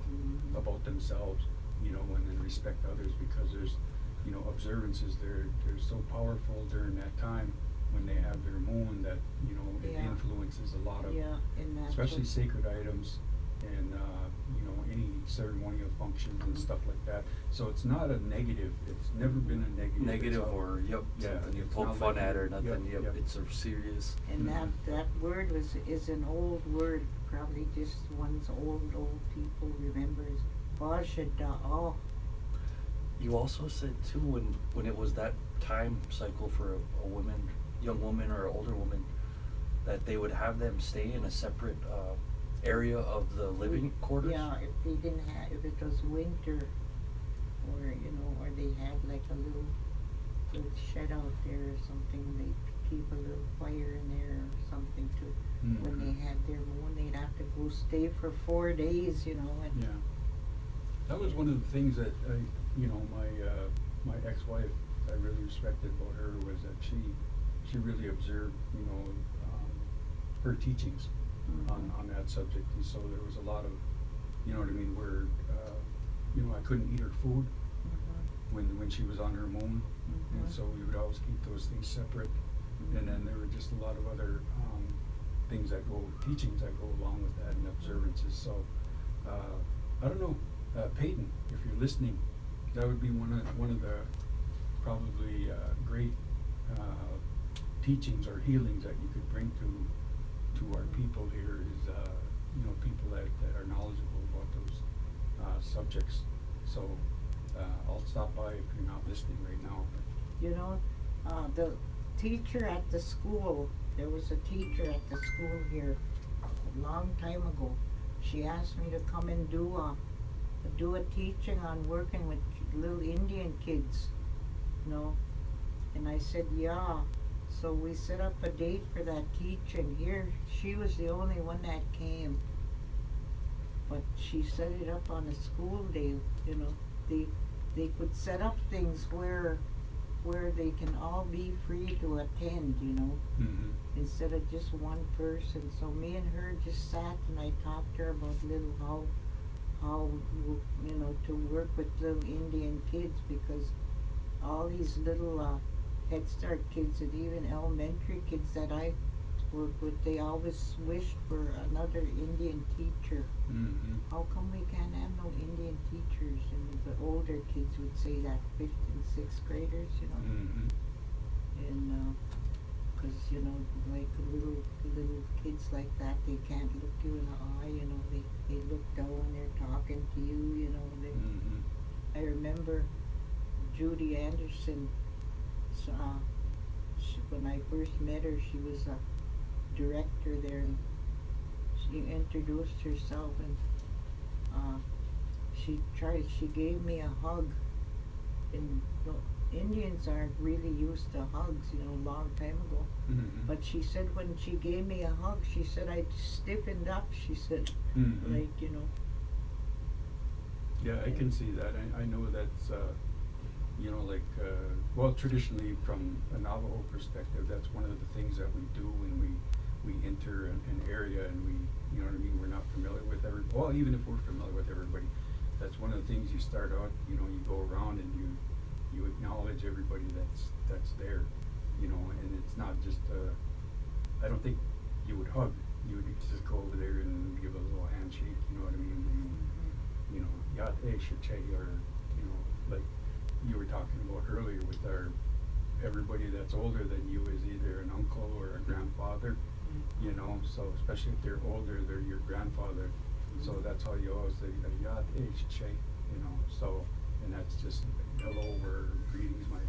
about themselves, you know, and then respect others, because there's, you know, observances they're so powerful during that time when they have their moon that, you know, it influences a lot of, especially sacred items. And you know, any ceremonial functions and stuff like that. So it's not a negative. It's never been a negative. Negative or something you poke fun at or nothing. It's a serious. And that word is an old word. Probably just one's old people remembers. Oh, You also said too when it was that time cycle for a woman, young woman or older woman, that they would have them stay in a separate area of the living quarters. yeah, if they didn't have, if it was winter, or, you know, or they had like a little shed out there or something, they'd keep a little fire in there or something to, when they had their moon, they'd have to go stay for 4 days, you know, and. Yeah. That was one of the things that my ex-wife, I really respected about her was that she really observed, her teachings on that subject. And so there was a lot of, you know what I mean, where, I couldn't eat her food when she was on her moon. And so we would always keep those things separate. And then there were just a lot of other things teachings that go along with that and observances. So I don't know, Peyton, if you're listening, that would be one of the probably great teachings or healings that you could bring to our people here is people that are knowledgeable about those subjects. So I'll stop by if you're not listening right now. You know, the teacher at the school, there was a teacher at the school here a long time ago. She asked me to come and do a teaching on working with little Indian kids, and I said, yeah. So we set up a date for that teaching here. She was the only one that came, but she set it up on a school day, they could set up things where they can all be free to attend, instead of just one person. So me and her just sat and I talked to her about little how to work with little Indian kids, because all these little Head Start kids and even elementary kids that I work with, they always wished for another Indian teacher. How come we can't have no Indian teachers? And the older kids would say that, 5th and 6th graders, and because like little kids like that, they can't look you in the eye, they look down when they're talking to you, I remember Judy Anderson, when I first met her, she was a director there, and she introduced herself, and she gave me a hug, and Indians aren't really used to hugs, a long time ago. But she said when she gave me a hug, she said I stiffened up, she said, like, Yeah, I can see that. I know that's, traditionally from a Navajo perspective, that's one of the things that we do when we enter an area and we're not familiar with everybody. Well, even if we're familiar with everybody, that's one of the things you start out, you go around and you acknowledge everybody that's there, and it's not just, I don't think you would hug, you would just go over there and give a little handshake, you know what I mean? And, yat shche, or, like you were talking about earlier with everybody that's older than you is either an uncle or a grandfather, so especially if they're older, they're your grandfather. So that's how you always say, yat shche, so, and that's just hello or greetings, my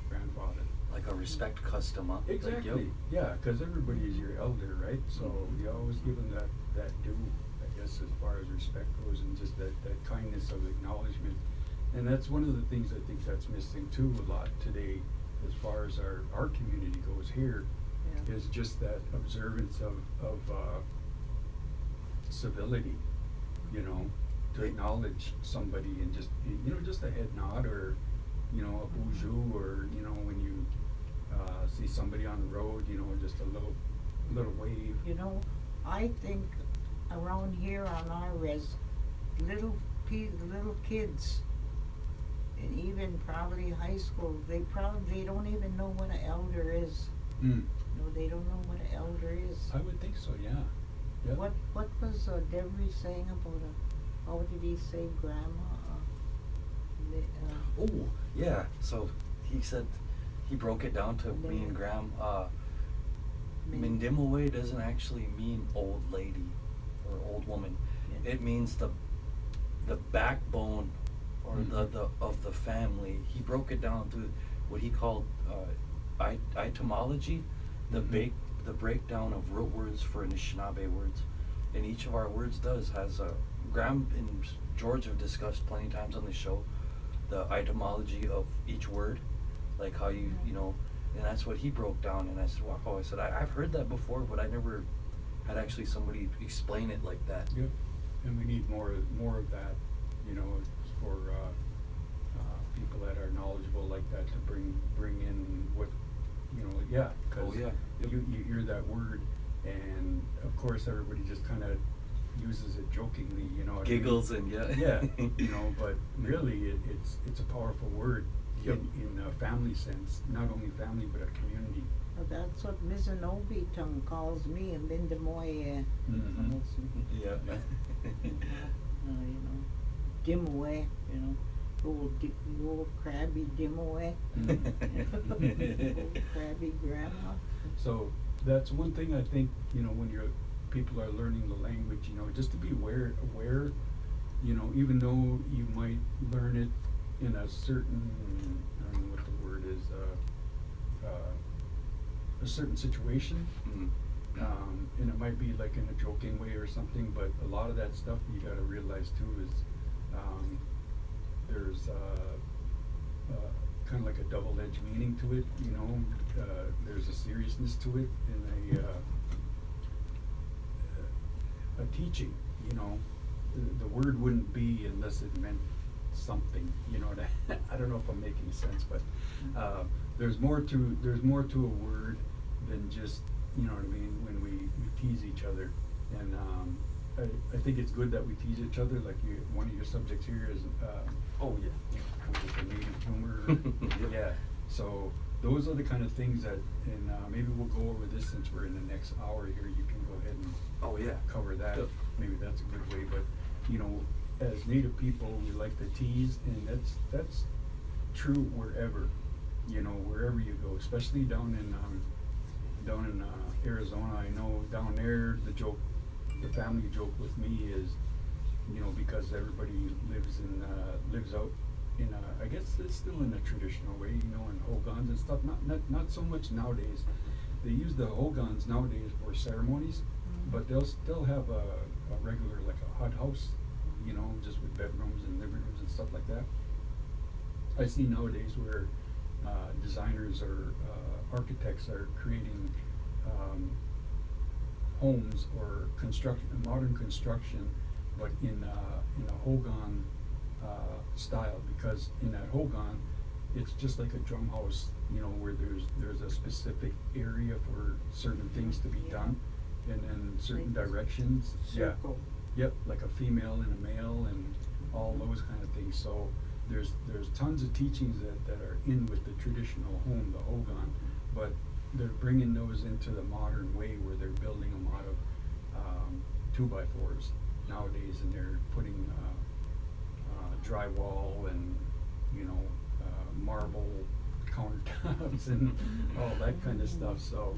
grandfather. Like a respect custom, huh? Exactly. Like, yeah, because everybody is your elder, right? So you always give them that due, I guess, as far as respect goes, and just that kindness of acknowledgement. And that's one of the things I think that's missing too a lot today, as far as our community goes here, is just that observance of civility, to acknowledge somebody and just, just a head nod, or, a bonjour, or, when you see somebody on the road, just a little wave. I think around here on our res, little kids, and even probably high school, they don't even know what an elder is. They don't know what an elder is. I would think so, yeah. Yeah. What was Devery saying about how did he say grandma? Oh, yeah. So he said, he broke it down to me and Graham. Mindimaway doesn't actually mean old lady or old woman. Yeah. It means the the backbone or the of the family. He broke it down through what he called etymology, the breakdown of root words for Anishinaabe words. And each of our words has a Graham and George have discussed plenty of times on the show the etymology of each word, like how you know, and that's what he broke down. And I said, wow, I said I've heard that before, but I never had actually somebody explain it like that. Yep. And we need more of that, you know, for people that are knowledgeable like that to bring in what, you know, yeah, because Oh, yeah. Yep. you hear that word, and of course everybody just kind of uses it jokingly, you know. What Giggles I mean? and yeah. Yeah, you know, but really it's a powerful word Yep. in a family sense, not only family but a community. Well, that's what Mizanobi tongue calls me, and Linda Moy Mhm. calls me. Yeah. You know, dim away, you know, old crabby dim away. Old crabby grandma. So that's one thing I think, you know, when people are learning the language, you know, just to be aware, you know, even though you might learn it in a certain, I don't know what the word is, a certain situation, and it might be like in a joking way or something, but a lot of that stuff you gotta realize too is, there's kind of like a double-edged meaning to it, you know. There's a seriousness to it and a teaching, you know. The word wouldn't be unless it meant something, you know. I don't know if I'm making sense, but there's more to a word than just, you know what I mean, when we tease each other. And I think it's good that we tease each other. Like one of your subjects here is Oh yeah. with the native humor. Yeah. So those are the kind of things that, and maybe we'll go over this since we're in the next hour here. You can go ahead and Oh yeah. cover that. Yep. Maybe that's a good way. But you know, as Native people, we like to tease, and that's true wherever, you know, wherever you go, especially down in Arizona. I know down there the family joke with me is, you know, because everybody lives out in I guess it's still in a traditional way, you know, in hogans and stuff. Not so much nowadays. They use the hogans nowadays for ceremonies, but they'll still have a regular, like a hut house, you know, just with bedrooms and living rooms and stuff like that. I see nowadays where designers or architects are creating homes or modern construction, but in a hogan style, because in that hogan, it's just like a drum house, you know, where there's a specific area for certain things to be done, and then certain Like directions. circle. Yeah. Yep, like a female and a male and all those kind of things. So there's tons of teachings that are in with the traditional home, the hogan, but they're bringing those into the modern way where they're building them out of 2x4s nowadays, and they're putting drywall and, you know, marble countertops and all that kind of stuff. So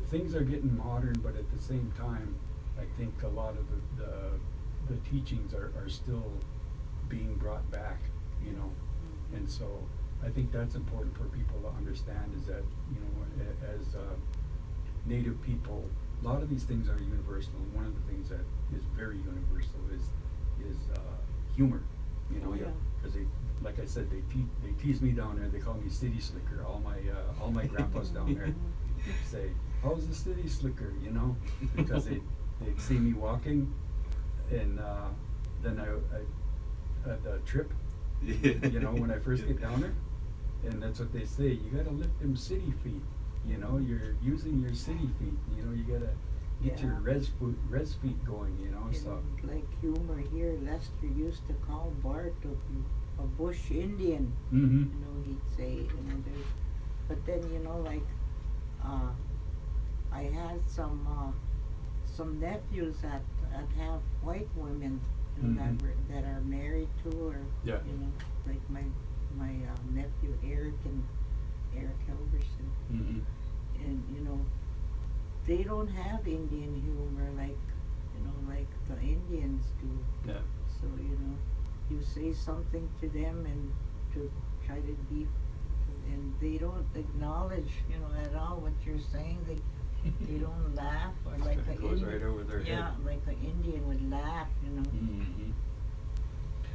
things are getting modern, but at the same time, I think a lot of the teachings are still being brought back, you know. And so I think that's important for people to understand, is that, you know, as Native people, a lot of these things are universal, and one of the things that is very universal is humor, you know. Oh, yeah. Because like I said, they tease me down there. They call me city slicker. All my grandpas down there say, "How's the city slicker?" You know, because they'd see me walking, and then I had a trip, you know, when I first get down there, and that's what they say. You gotta lift them city feet. You know, you're using your city feet. You know, you gotta get your res feet going. You know, so. Like humor here, Lester used to call Bart a bush Indian. Mm-hmm. You know, he'd say, you know, but then, you know, like, I had some nephews that have white women, you know, that are married to, or, Yeah. you know, like my nephew Eric Helgerson. Mm-hmm. And, you know, they don't have Indian humor like, you know, like the Indians do. Yeah. So So, you say something to them and to try to be, and they don't acknowledge, at all what you're saying. They don't laugh, or like It goes right over their head. like an Indian would laugh, Mm-hmm.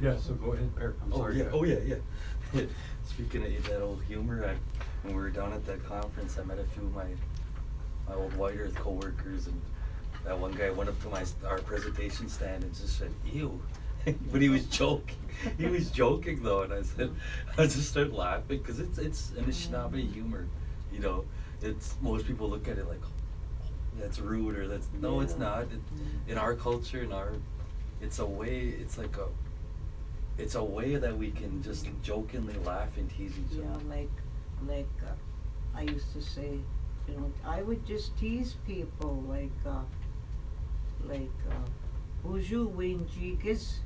Yeah, so go ahead, Per. I'm sorry. Yeah. Speaking of that old humor, when we were down at that conference, I met a few of my old White Earth coworkers, and that one guy went up to our presentation stand and just said, "Ew," but he was joking. He was joking though, and I just started laughing because it's Anishinaabe humor, It's most people look at it like, oh, that's rude, or no, it's not. In our culture, it's a way. It's a way that we can just jokingly laugh and tease each other. Yeah, like I used to say, I would just tease people like Buju Winjigas,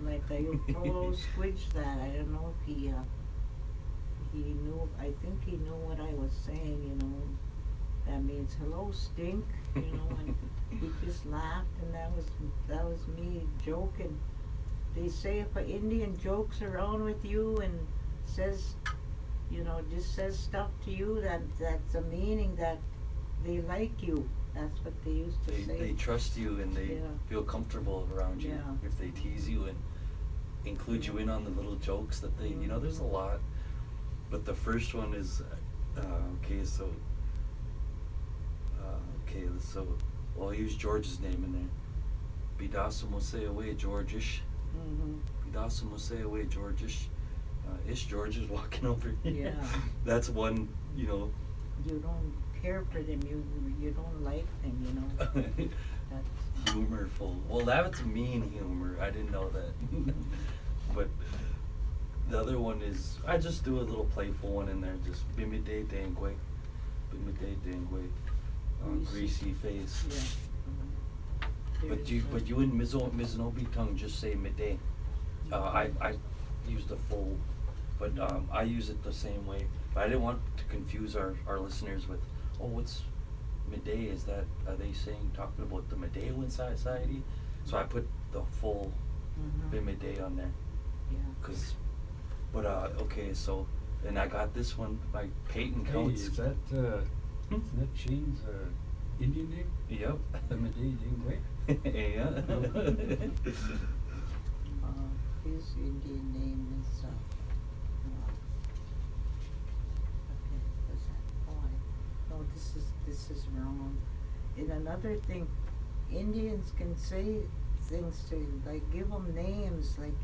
like I told Squidge that. I don't know if he knew. I think he knew what I was saying. That means hello, stink. And he just laughed, and that was me joking. They say if an Indian jokes around with you and says, just says stuff to you, that's a meaning that they like you. That's what they used to say. They trust you, and they feel comfortable around you. Yeah. If they tease you and include you in on the little jokes that they, there's a lot. But the first one is, so I'll use George's name in there. Bidasa away George-ish. Bidasa away George-ish. Ish George is walking over here. Yeah. That's one, You don't care for them. You don't like them. That's humorful. Well, that's mean humor. I didn't know that. But the other one is, I just do a little playful one in there. Just bimide dangwe, greasy face. Yeah. But you in Mizanobi tongue just say midday. I use the full, but I use it the same way. But I didn't want to confuse our listeners with, what's midday? Are they talking about the Midday society? So I put the full midday on there. Yeah. Okay, so, and I got this one by Peyton Hey, Counts. is that Shane's Indian name? Yep. The Medei Dingway? Yeah. His Indian name is okay, what's that? No, this is wrong. And another thing, Indians can say things to, like, give them names, like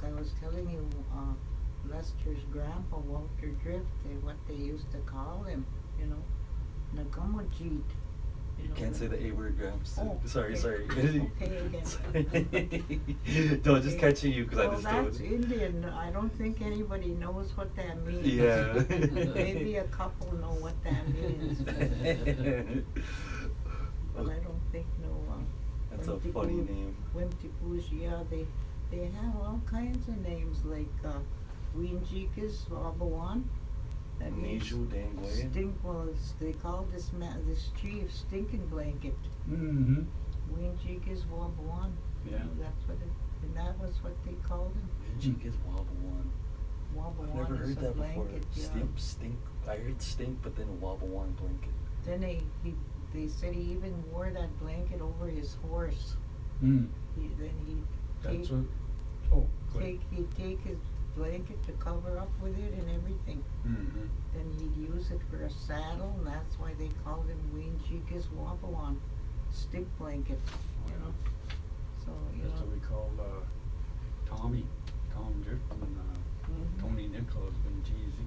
I was telling you, Lester's grandpa, Walter Drift, what they used to call him, Nagamajit. You can't say the A word, Gramps. Oh, Sorry. okay again. Sorry. No, just catching you because I just don't. That's Indian. I don't think anybody knows what that means. Yeah. Maybe a couple know what that means. But I don't think That's a funny name. Wimtipuj, yeah, they have all kinds of names like Winjikas Wabawan. That means Niju Dangway. they call this tree a stinking blanket. Mm-hmm. Winjikas Wabawan. Yeah. That's what and that was what they called him. Winjikas Wabawan. Wabawan I've never is heard a that before. blanket, yeah. Stink. I heard stink, but then a Wabawan blanket. Then they said he even wore that blanket over his horse. Mm. He'd take his blanket to cover up with it and everything. Mm-hmm. Then he'd use it for a saddle, and that's why they called him Winjikas Wabawan, stick blanket. So That's what we call Tom Drift and Tony Nichols and Jeezy.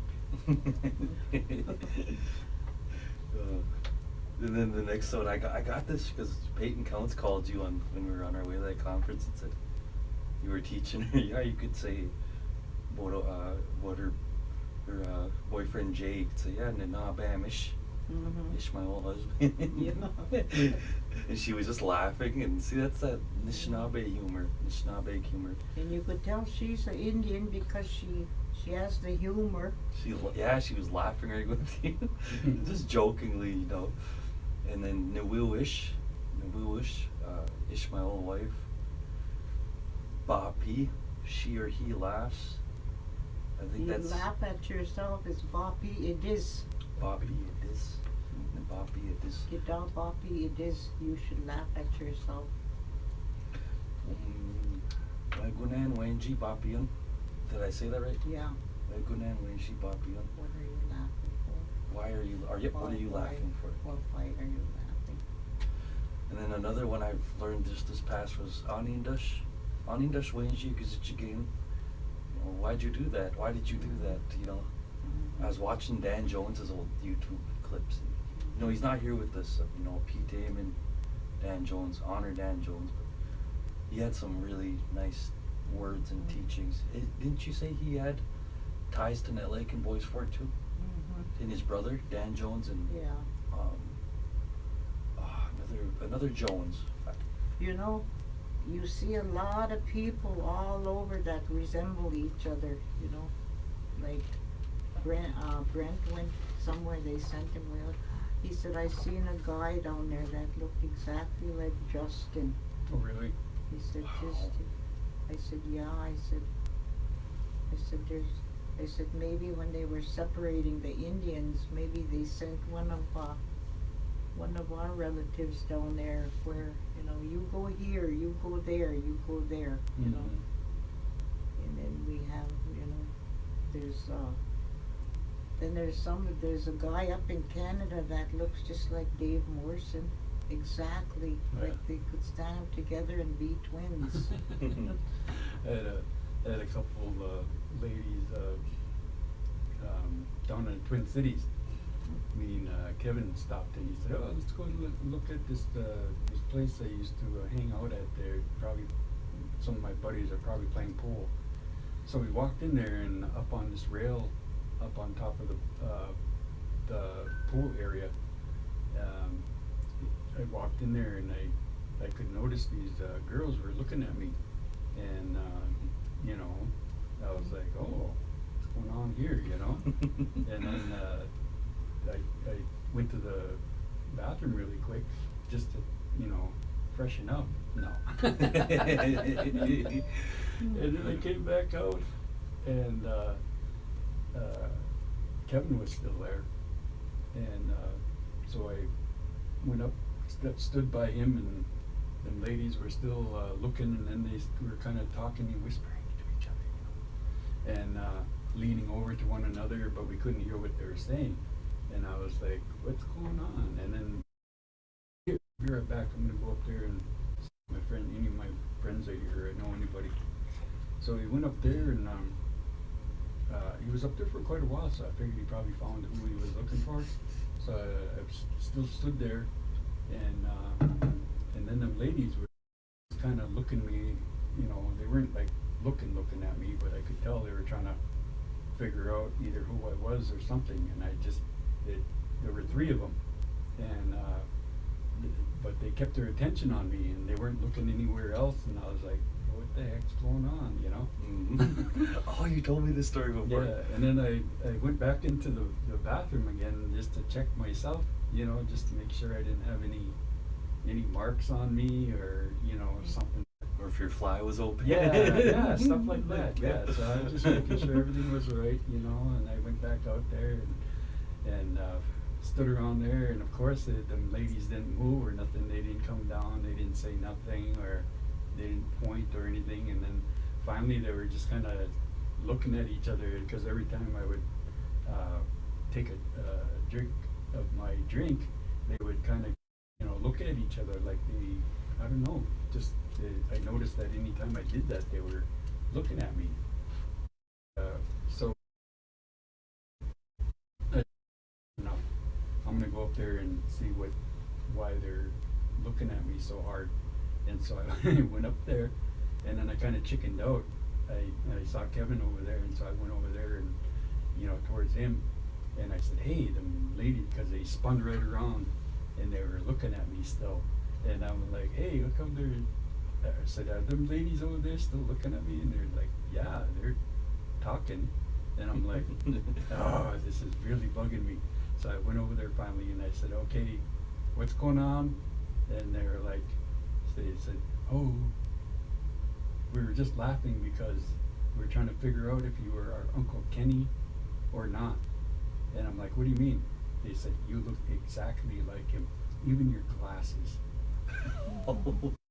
And then the next one, I got this because Peyton Counts called you when we were on our way to that conference and said you were teaching her. Yeah, you could say what her boyfriend Jay could say. Yeah, Ninabamish. Ish, my old husband. And she was just laughing, and see, that's that Anishinaabe humor. And you could tell she's an Indian because she has the humor. She was laughing right with you, just jokingly, And then Nawiwish, Ish, my old wife. Boppy, she or he laughs. I think You that's laugh at yourself is boppy, it is. Bobby it is. And Boppy it is. Get down boppy, it is. You should laugh at yourself. Wagunan Wenji Boppyan. Did I say that right? Yeah. Wagunan Wenji Boppyan. What are you laughing for? Why are you what are you laughing for? Why are you laughing? And then another one I've learned just this past was Anindash. Anindash Wenji Gizichigain. Why'd you do that? Why did you do that? You know? I was watching Dan Jones's old YouTube clips. You know, he's not here with us. You know, Pete Damon, Dan Jones, honor Dan Jones, but he had some really nice words and teachings. Didn't you say he had ties to Net Lake and Boys Fort too? Mm-hmm. And his brother Dan Jones and Yeah. another Jones. You know, you see a lot of people all over that resemble each other, you know. Like Brent went somewhere, they sent him well. He said, I seen a guy down there that looked exactly like Justin. Oh, really? He said, Wow. I said, yeah, I said maybe when they were separating the Indians, maybe they sent one of our relatives down there where, you know, you go here, you go there, you go there, you know. And then we have, you know, there's a guy up in Canada that looks just like Dave Morrison. Exactly. Yeah. Like they could stand up together and be twins. I had a couple ladies down in Twin Cities. Me and Kevin stopped and he said, "Oh, let's go look at this place I used to hang out at there. Probably some of my buddies are probably playing pool." So we walked in there and up on this rail, up on top of the pool area. I walked in there and I could notice these girls were looking at me, and you know, I was like, "Oh, what's going on here?" You know, and then I went to the bathroom really quick just to, you know, freshen up. No. And then I came back out and Kevin was still there, and so I went up, stood by him, and the ladies were still looking, and then they were kind of talking and whispering to each other, you know, and leaning over to one another, but we couldn't hear what they were saying. And I was like, "What's going on?" And then, "Be right back. I'm gonna go up there and see my friend. Any of my friends are here. I know anybody." So he went up there, and he was up there for quite a while. So I figured he probably found who he was looking for. So I still stood there, and then the ladies were kind of looking me. You know, they weren't like looking at me, but I could tell they were trying to figure out either who I was or something. And there were three of them, and but they kept their attention on me, and they weren't looking anywhere else. And I was like, "What the heck's going on?" You know? Mm-hmm. Oh, you told me this story before. Yeah, and then I went back into the bathroom again just to check myself, you know, just to make sure I didn't have any marks on me or, you know, something. Or if your fly was open. Yeah, stuff like that. Yeah, so I was just making sure everything was right, you know, and I went back out there and stood around there, and of course the ladies didn't move or nothing. They didn't come down, they didn't say nothing, or they didn't point or anything. And then finally they were just kind of looking at each other, because every time I would take a drink of my drink, they would kind of, you know, look at each other like I don't know, just I noticed that anytime I did that, they were looking at me. So enough. I'm gonna go up there and see why they're looking at me so hard. And so I went up there, and then I kind of chickened out. I saw Kevin over there, and so I went over there and, you know, towards him, and I said, "Hey, the lady," because they spun right around, and they were looking at me still. And I was like, "Hey, how come they're?" I said, "Are them ladies over there still looking at me?" And they're like, "Yeah, they're talking." And I'm like, "Oh, this is really bugging me." So I went over there finally, and I said, "Okay, what's going on?" And they were like, they said, "Oh, we were just laughing because we were trying to figure out if you were our Uncle Kenny or not. And I'm like, what do you mean? They said, you look exactly like him, even your glasses.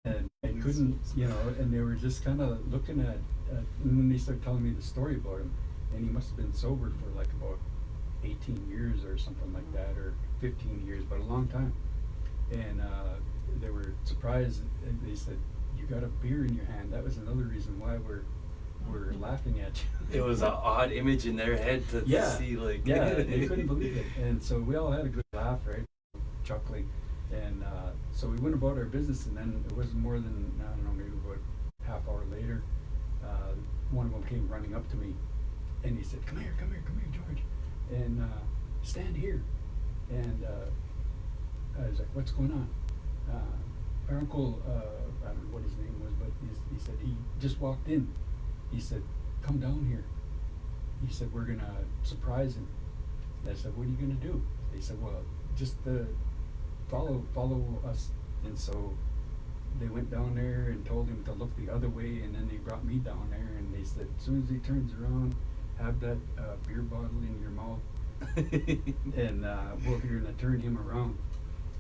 And I couldn't, you know, and they were just kind of looking at, and then they started telling me the story about him. And he must have been sober for like about 18 years or something like that, or 15 years, but a long time. And they were surprised. And they said, you got a beer in your hand. That was another reason why we're laughing at you. It was an odd image in their head to see, like. Yeah, they couldn't believe it. And so we all had a good laugh, right? Chuckling. And so we went about our business, and then it wasn't more than, I don't know, maybe about half hour later, one of them came running up to me, and he said, come here, George, and stand here. And I was like, what's going on? Our uncle, I don't know what his name was, but he said he just walked in. He said, come down here. He said, we're going to surprise him. And I said, what are you going to do? They said, well, just follow us. And so they went down there and told him to look the other way, and then they brought me down there, and they said, as soon as he turns around, have that beer bottle in your mouth, and we're going to turn him around.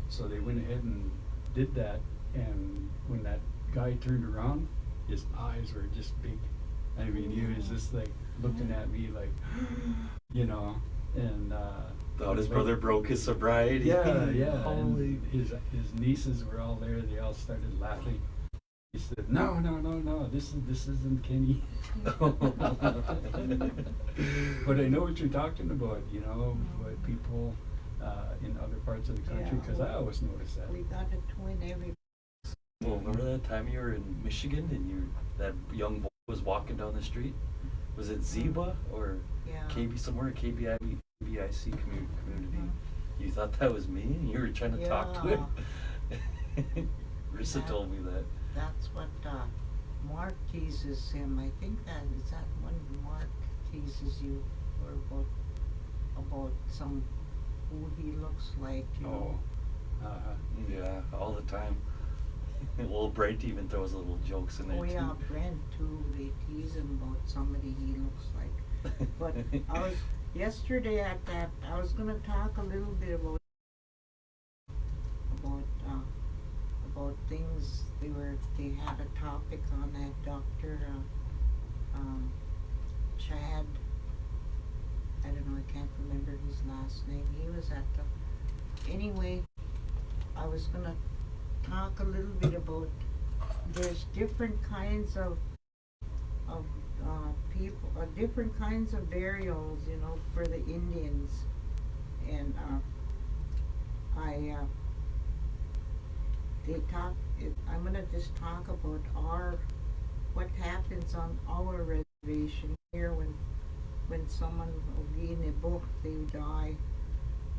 So they went ahead and did that, and when that guy turned around, his eyes were just big. I mean, he was just like looking at me like, you know, and thought his brother broke his sobriety. Yeah, yeah. Holy. And his nieces were all there. They all started laughing. He said, no, this isn't Kenny. But I know what you're talking about, you know, with people in other parts of the country, because I always notice that. We got a twin every. Well, remember that time you were in Michigan and that young boy was walking down the street? Was it Zeba or KB somewhere? KBIC community. You thought that was me, and you were trying to talk to him. Rissa told me that. That's what Mark teases him. I think that when Mark teases you, or about some who he looks like. You know. Yeah, all the time. Well, Brent even throws little jokes in there too. Oh yeah, Brent too. They tease him about somebody he looks like. But yesterday I was gonna talk a little bit about things. They had a topic on that Dr. Chad. I don't know. I can't remember his last name. He was at the. Anyway, I was gonna talk a little bit about. There's different kinds of people, different kinds of burials, you know, for the Indians, and I'm gonna just talk about what happens on our reservation here when someone will be in a book, they die,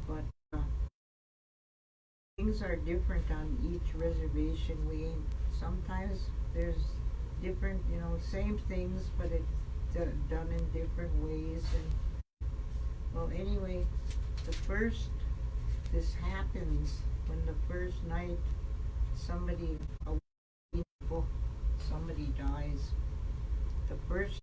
but things are different on each reservation. Sometimes there's different, you know, same things, but it's done in different ways. And well, anyway, this happens when the first night somebody dies. The first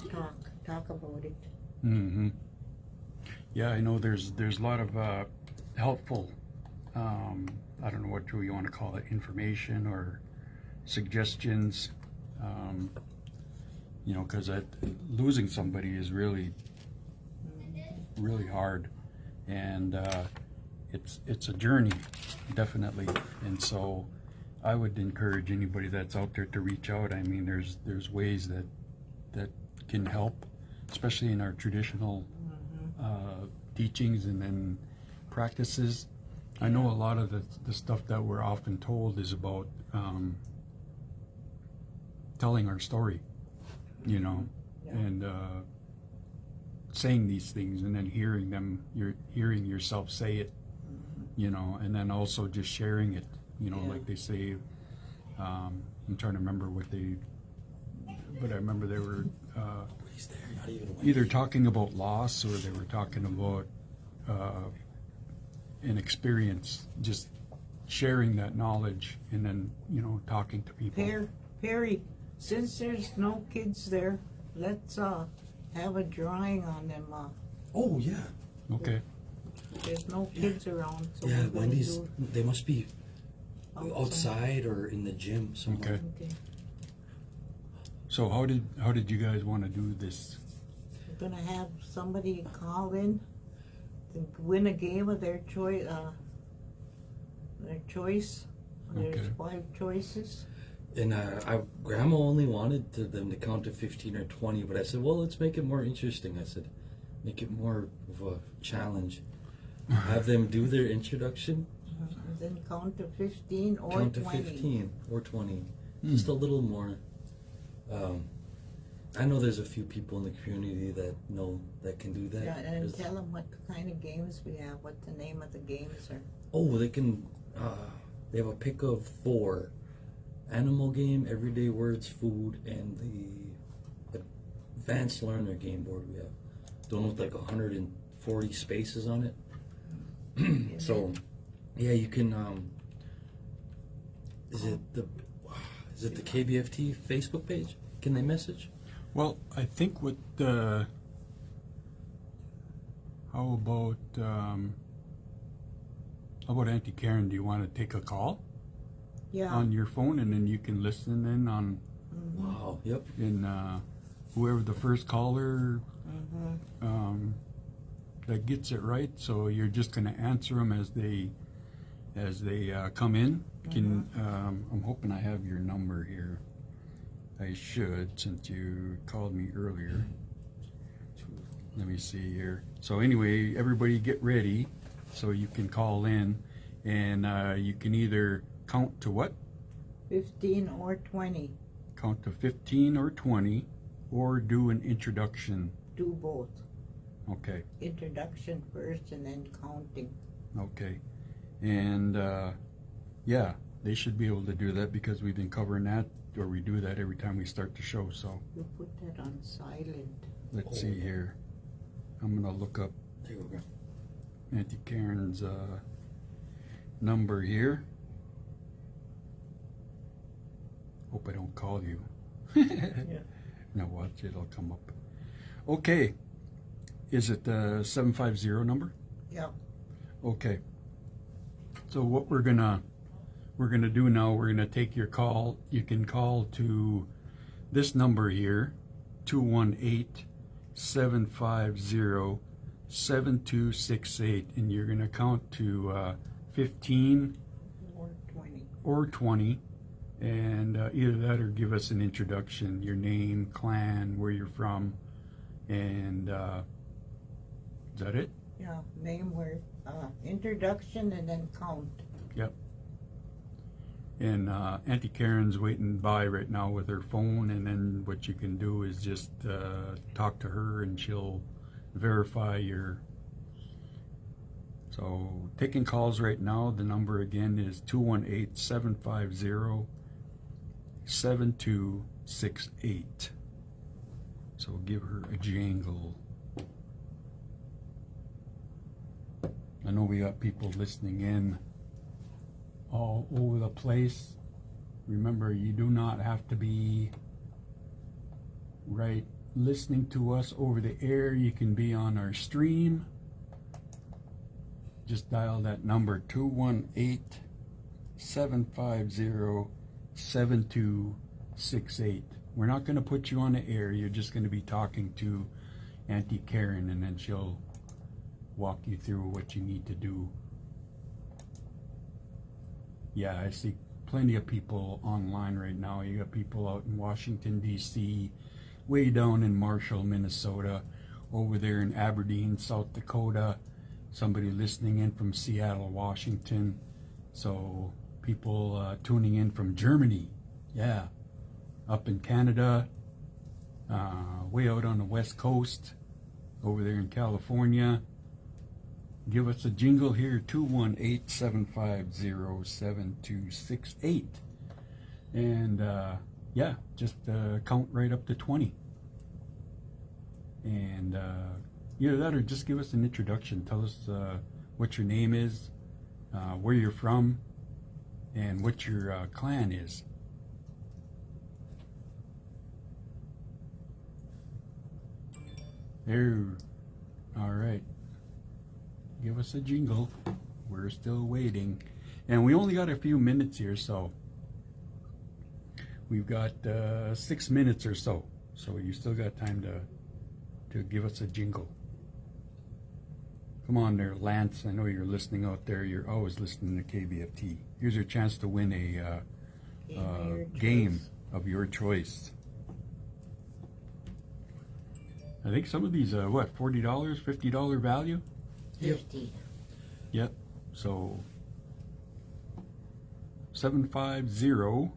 talk about it. Mm-hmm. Yeah, I know there's a lot of helpful, I don't know what you want to call it, information or suggestions, you know, because losing somebody is really hard, and it's a journey, definitely. And so I would encourage anybody that's out there to reach out. I mean, there's ways that can help, especially in our traditional teachings and then practices. I know a lot of the stuff that we're often told is about telling our story, you know, and saying these things and then hearing them, you're hearing yourself say it, you know, and then also just sharing it, you know, like they say, I'm trying to remember but I remember they were either talking about loss or they were talking about an experience, just sharing that knowledge and then, you know, talking to people. Perry, since there's no kids there, let's have a drawing on them. Oh yeah. Okay. There's no kids around. So Yeah, we're gonna Wendy's. do They must be outside or in the gym somewhere. Okay. So how did you guys want to do this? We're gonna have somebody call in to win a game of their choice. There's Okay. 5 choices. And Grandma only wanted them to count to 15 or 20, but I said, well, let's make it more interesting. I said, make it more of a challenge. Have them do their introduction. And then count to 15 or Count to 20. 15 or 20. Just a little more. I know there's a few people in the community that can do that. Yeah, and tell them what kind of games we have, what the name of the games are. Oh, they can. They have a pick of 4: animal game, everyday words, food, and the advanced learner game board we have. The one with like 140 spaces on it. So, yeah, you can. Is it the KBFT Facebook page? Can they message? Well, I think with how about Auntie Karen? Do you want to take a call on your phone and then you can listen in on? Wow. Yep. And whoever the first caller that gets it right, so you're just going to answer them as they come in. I'm hoping I have your number here. I should, since you called me earlier. Let me see here. So anyway, everybody get ready so you can call in, and you can either count to what? 15 or 20. Count to 15 or 20, or do an introduction. Do both. Okay. Introduction first and then counting. Okay. And yeah, they should be able to do that because we've been covering that, or we do that every time we start the show. So You put that on silent. let's see here. I'm gonna look up There we go. Auntie Karen's number here. Hope I don't call you. Now watch, it'll come up. Okay. Is it the 750 number? Yeah. Okay. So what we're gonna do now, we're gonna take your call. You can call to this number here, 218-750-7268, and you're gonna count to 15 or 20, and either that or give us an introduction, your name, clan, where you're from, and is that it? Yeah. Name, word, introduction, and then count. Yep. And Auntie Karen's waiting by right now with her phone, and then what you can do is just talk to her and she'll verify your. So taking calls right now, the number again is 218-750-7268. So give her a jangle. I know we got people listening in all over the place. Remember, you do not have to be right listening to us over the air, you can be on our stream. Just dial that number 218-750-7268. We're not going to put you on the air. You're just going to be talking to Auntie Karen, and then she'll walk you through what you need to do. Yeah, I see plenty of people online right now. You got people out in Washington, D.C., way down in Marshall, Minnesota, over there in Aberdeen, South Dakota, somebody listening in from Seattle, Washington. So people tuning in from Germany, yeah, up in Canada, way out on the West Coast, over there in California. Give us a jingle here, 218-750-7268. And yeah, just count right up to 20. And either that or just give us an introduction. Tell us what your name is, where you're from, and what your clan is. There. All right. Give us a jingle. We're still waiting. And we only got a few minutes here, so we've got 6 minutes or so. So you still got time to give us a jingle. Come on there, Lance. I know you're listening out there. You're always listening to KBFT. Here's your chance to win a game of your choice. I think some of these, what, $40, $50 value? 50. Yep. So 750-7268.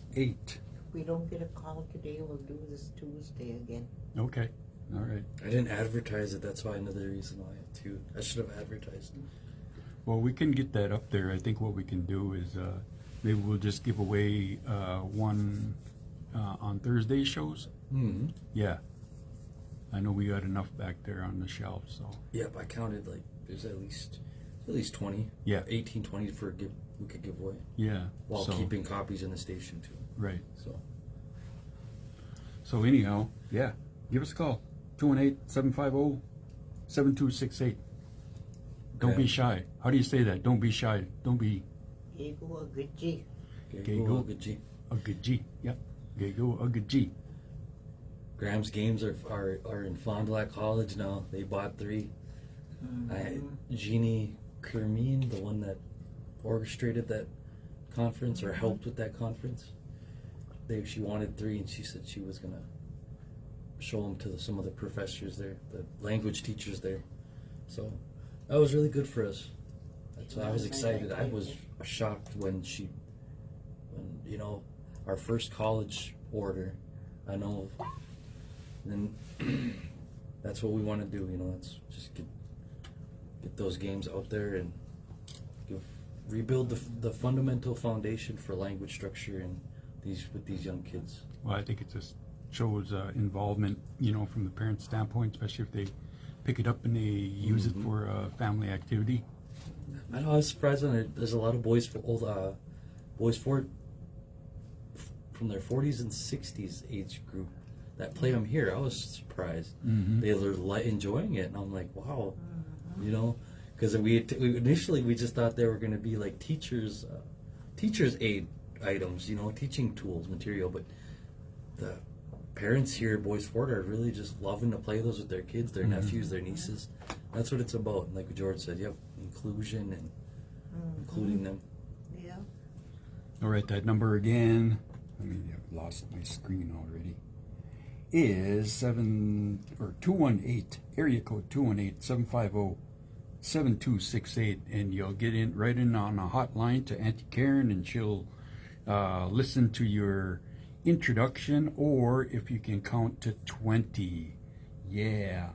If we don't get a call today, we'll do this Tuesday again. Okay. All right. I didn't advertise it. That's why another reason why too. I should have advertised it. Well, we can get that up there. I think what we can do is maybe we'll just give away one on Thursday shows. Mm-hmm. Yeah. I know we got enough back there on the shelf, so. Yep, I counted like there's at least 20. Yeah. 18, 20 for we could give away. Yeah. While so, keeping copies in the station too. Right. So anyhow, yeah. Give us a call. 218-750-7268. Don't be shy. How do you say that? Don't be shy. Don't be. Gego Agaji. Gego Agaji. Yep. Gego Agaji. Graham's games are in Fond du Lac College now. They bought 3. Jeannie Kermeen, the one that orchestrated that conference or helped with that conference, she wanted 3, and she said she was gonna show them to some of the professors there, the language teachers there. So that was really good for us. So I was excited. I was shocked when our first college order. I know. And that's what we want to do, let's just get those games out there and rebuild the fundamental foundation for language structure and with these young kids. Well, I think it just shows involvement, from the parent standpoint, especially if they pick it up and they use it for a family activity. I know, I was surprised when there's a lot of boys from their 40s and 60s age group that play them here. I was surprised. They were enjoying it, and I'm like, wow, because we initially just thought they were going to be like teachers aid items, teaching tools, material, but the parents here at Boys Fort are really just loving to play those with their kids, their nephews, their nieces. That's what it's about. And like George said, you have inclusion and including them. Yeah. All right, that number again. I've lost my screen already. Is 218, area code 218-750-7268, and you'll get right in on a hotline to Auntie Karen, and she'll listen to your introduction, or if you can count to 20. Yeah.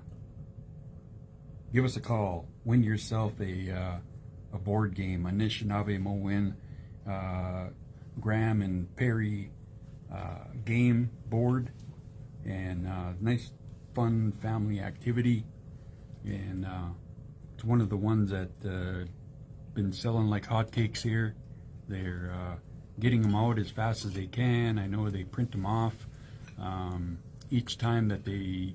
Give us a call. Win yourself a board game, Anishinaabe Mowin, Graham and Perry game board, and nice fun family activity, and it's one of the ones that been selling like hotcakes here. They're getting them out as fast as they can. I know they print them off each time that they,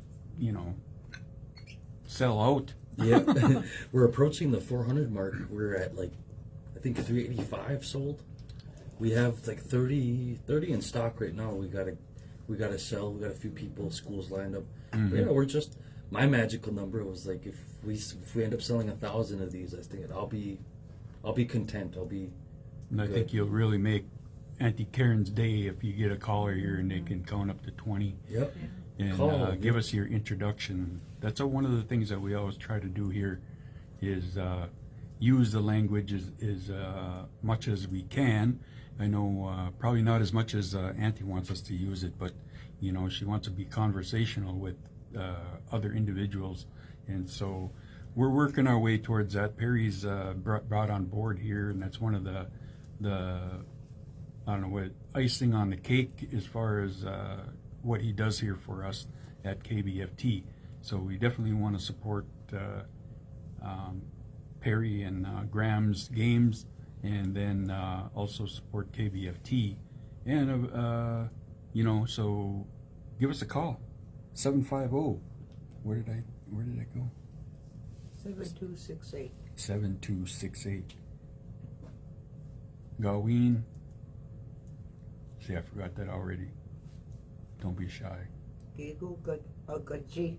sell out. Yeah, we're approaching the 400 mark. We're at like, I think 385 sold. We have like 30 in stock right now. We gotta sell. We got a few people, schools lined up. Mhm. But, we're just, my magical number was like, if we end up selling 1,000 of these, I think I'll be content. And I Good. think you'll really make Auntie Karen's day if you get a caller here and they can count up to 20 Yep. and Call, give us your introduction. That's one of the things that we always try to do here is use the language as much as we can. I know probably not as much as Auntie wants us to use it, but she wants to be conversational with other individuals, and so we're working our way towards that. Perry's brought on board here, and that's one of the I don't know what icing on the cake as far as what he does here for us at KBFT. So we definitely want to support Perry and Graham's games, and then also support KBFT. And so give us a call, 750. Where did I go? 7268. 7268. Gaween. See, I forgot that already. Don't be shy. Gigu Agaji.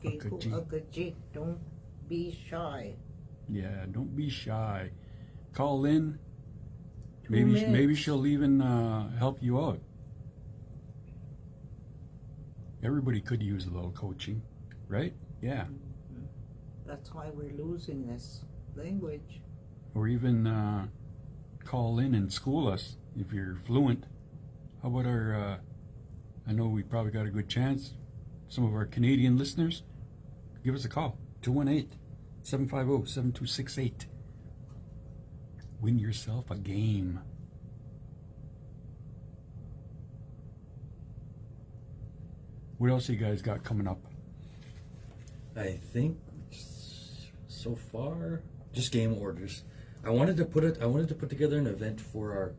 Gigu Agaji. Agaji. Don't be shy. Yeah, don't be shy. Call in. 2 Maybe minutes. she'll even help you out. Everybody could use a little coaching, right? Yeah. That's why we're losing this language. Or even call in and school us if you're fluent. How about our, I know we probably got a good chance, some of our Canadian listeners, give us a call, 218-750-7268. Win yourself a game. What else you guys got coming up? I think so far just game orders. I wanted to put together an event for our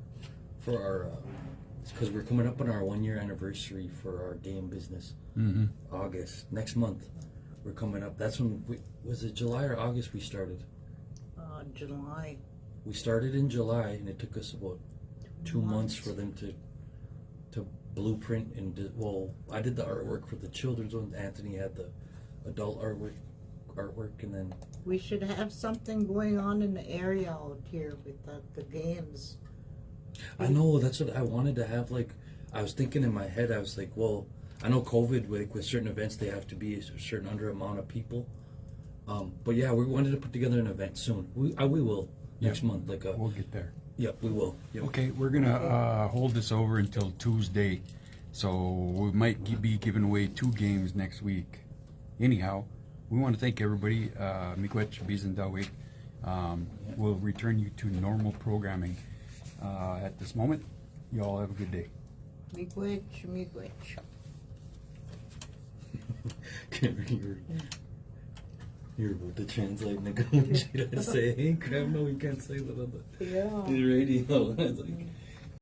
because we're coming up on our 1-year anniversary for our game business. Mm-hmm. August next month. We're coming up. That's when was it July or August we started? July. We started in July, and it took us about 2 months for them to blueprint and I did the artwork for the children's one. Anthony had the adult artwork, and then We should have something going on in the area out here with the games. I know that's what I wanted to have. Like, I was thinking in my head, I was like, well, I know COVID, with certain events, they have to be a certain under amount of people. But yeah, we wanted to put together an event soon. We will next month. We'll get there. Yep, we will. Yep. Okay, we're gonna hold this over until Tuesday, so we might be giving away 2 games next week. Anyhow, we want to thank everybody. Miigwech, Bizendawik. We'll return you to normal programming at this moment. You all have a good day. Miigwech. You're about to translate Naguchi to say, hey, Graham, no, we can't say that on the Yeah. radio. I was like,